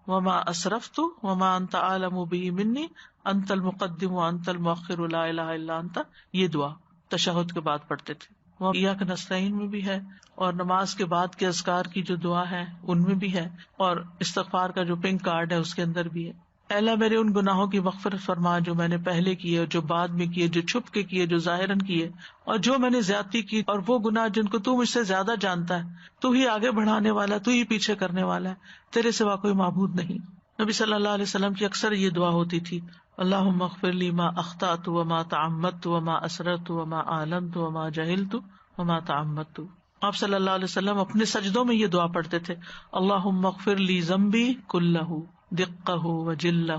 وما اسرفت وما انت اعلم به منی انت المقدم وانت المؤخر لا الہ الا انت. یہ دعا تشہد کے بعد پڑھتے تھے. وہ ایاک نستعین میں بھی ہے، اور نماز کے بعد کے اذکار کی جو دعا ہے ان میں بھی ہے، اور استغفار کا جو پنک کارڈ ہے اس کے اندر بھی ہے. اے اللہ میرے ان گناہوں کی مغفرت فرما جو میں نے پہلے کیے اور جو بعد میں کیے، جو چھپ کے کیے، جو ظاہراً کیے، اور جو میں نے زیادتی کی، اور وہ گناہ جن کو تو مجھ سے زیادہ جانتا ہے. تو ہی آگے بڑھانے والا، تو ہی پیچھے کرنے والا ہے، تیرے سوا کوئی معبود نہیں. نبی صلی اللہ علیہ وسلم کی اکثر یہ دعا ہوتی تھی، اللہم اغفر لی ما اخطأت وما تعمدت وما اسررت وما اعلنت وما جہلت وما تعمدت. آپ صلی اللہ علیہ وسلم اپنے سجدوں میں یہ دعا پڑھتے تھے، اللہم اغفر لی ذنبی کلہ دقہ وجلہ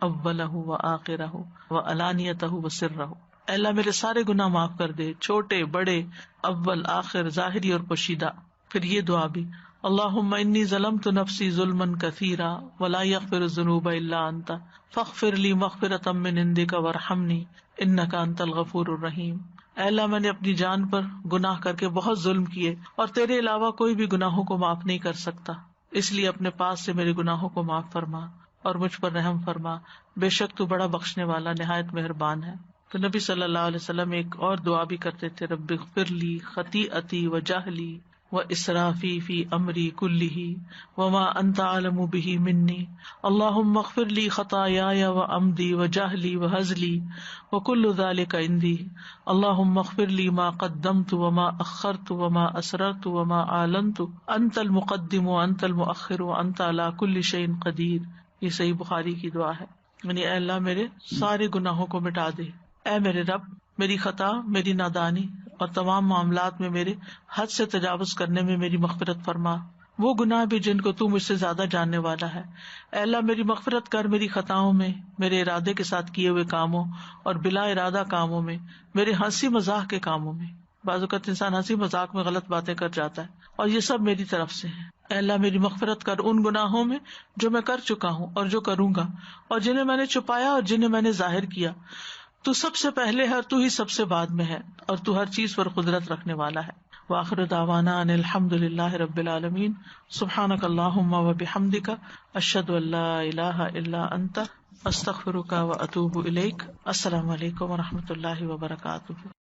اولہ وآخرہ وعلانیتہ وسرہ. اے اللہ میرے سارے گناہ معاف کر دے، چھوٹے بڑے، اول آخر، ظاہری اور پوشیدہ. پھر یہ دعا بھی، اللہم انی ظلمت نفسی ظلما کثیرا ولا یغفر الذنوب الا انت فاغفر لی مغفرۃ من عندک وارحمنی انک انت الغفور الرحیم. اے اللہ میں نے اپنی جان پر گناہ کر کے بہت ظلم کیے اور تیرے علاوہ کوئی بھی گناہوں کو معاف نہیں کر سکتا، اس لیے اپنے پاس سے میرے گناہوں کو معاف فرما اور مجھ پر رحم فرما، بے شک تو بڑا بخشنے والا نہایت مہربان ہے. تو نبی صلی اللہ علیہ وسلم ایک اور دعا بھی کرتے تھے، رب اغفر لی خطیئتی وجہلی واسرافی فی امری کلہ وما انت اعلم بہ منی اللہم اغفر لی خطایای وعمدی وجہلی وہزلی وکل ذلک عندی اللہم اغفر لی ما قدمت وما اخرت وما اسررت وما اعلنت انت المقدم وانت المؤخر وانت علی کل شیء قدیر. یہ صحیح بخاری کی دعا ہے. یعنی اے اللہ میرے سارے گناہوں کو مٹا دے، اے میرے رب میری خطا، میری نادانی اور تمام معاملات میں میرے حد سے تجاوز کرنے میں میری مغفرت فرما، وہ گناہ بھی جن کو تو مجھ سے زیادہ جاننے والا ہے. اے اللہ میری مغفرت کر میری خطاؤں میں، میرے ارادے کے ساتھ کیے ہوئے کاموں اور بلا ارادہ کاموں میں، میرے ہنسی مذاق کے کاموں میں. بعض اوقات انسان ہنسی مذاق میں غلط باتیں کر جاتا ہے اور یہ سب میری طرف سے ہے. اے اللہ میری مغفرت کر ان گناہوں میں جو میں کر چکا ہوں اور جو کروں گا، اور جنہیں میں نے چھپایا اور جنہیں میں نے ظاہر کیا. تو سب سے پہلے ہے اور تو ہی سب سے بعد میں ہے، اور تو ہر چیز پر قدرت رکھنے والا ہے. وآخر دعوانا ان الحمد للہ رب العالمین. سبحانک اللہم وبحمدک، اشہد ان لا الہ الا انت، استغفرک واتوب الیک. السلام علیکم ورحمۃ اللہ وبرکاتہ.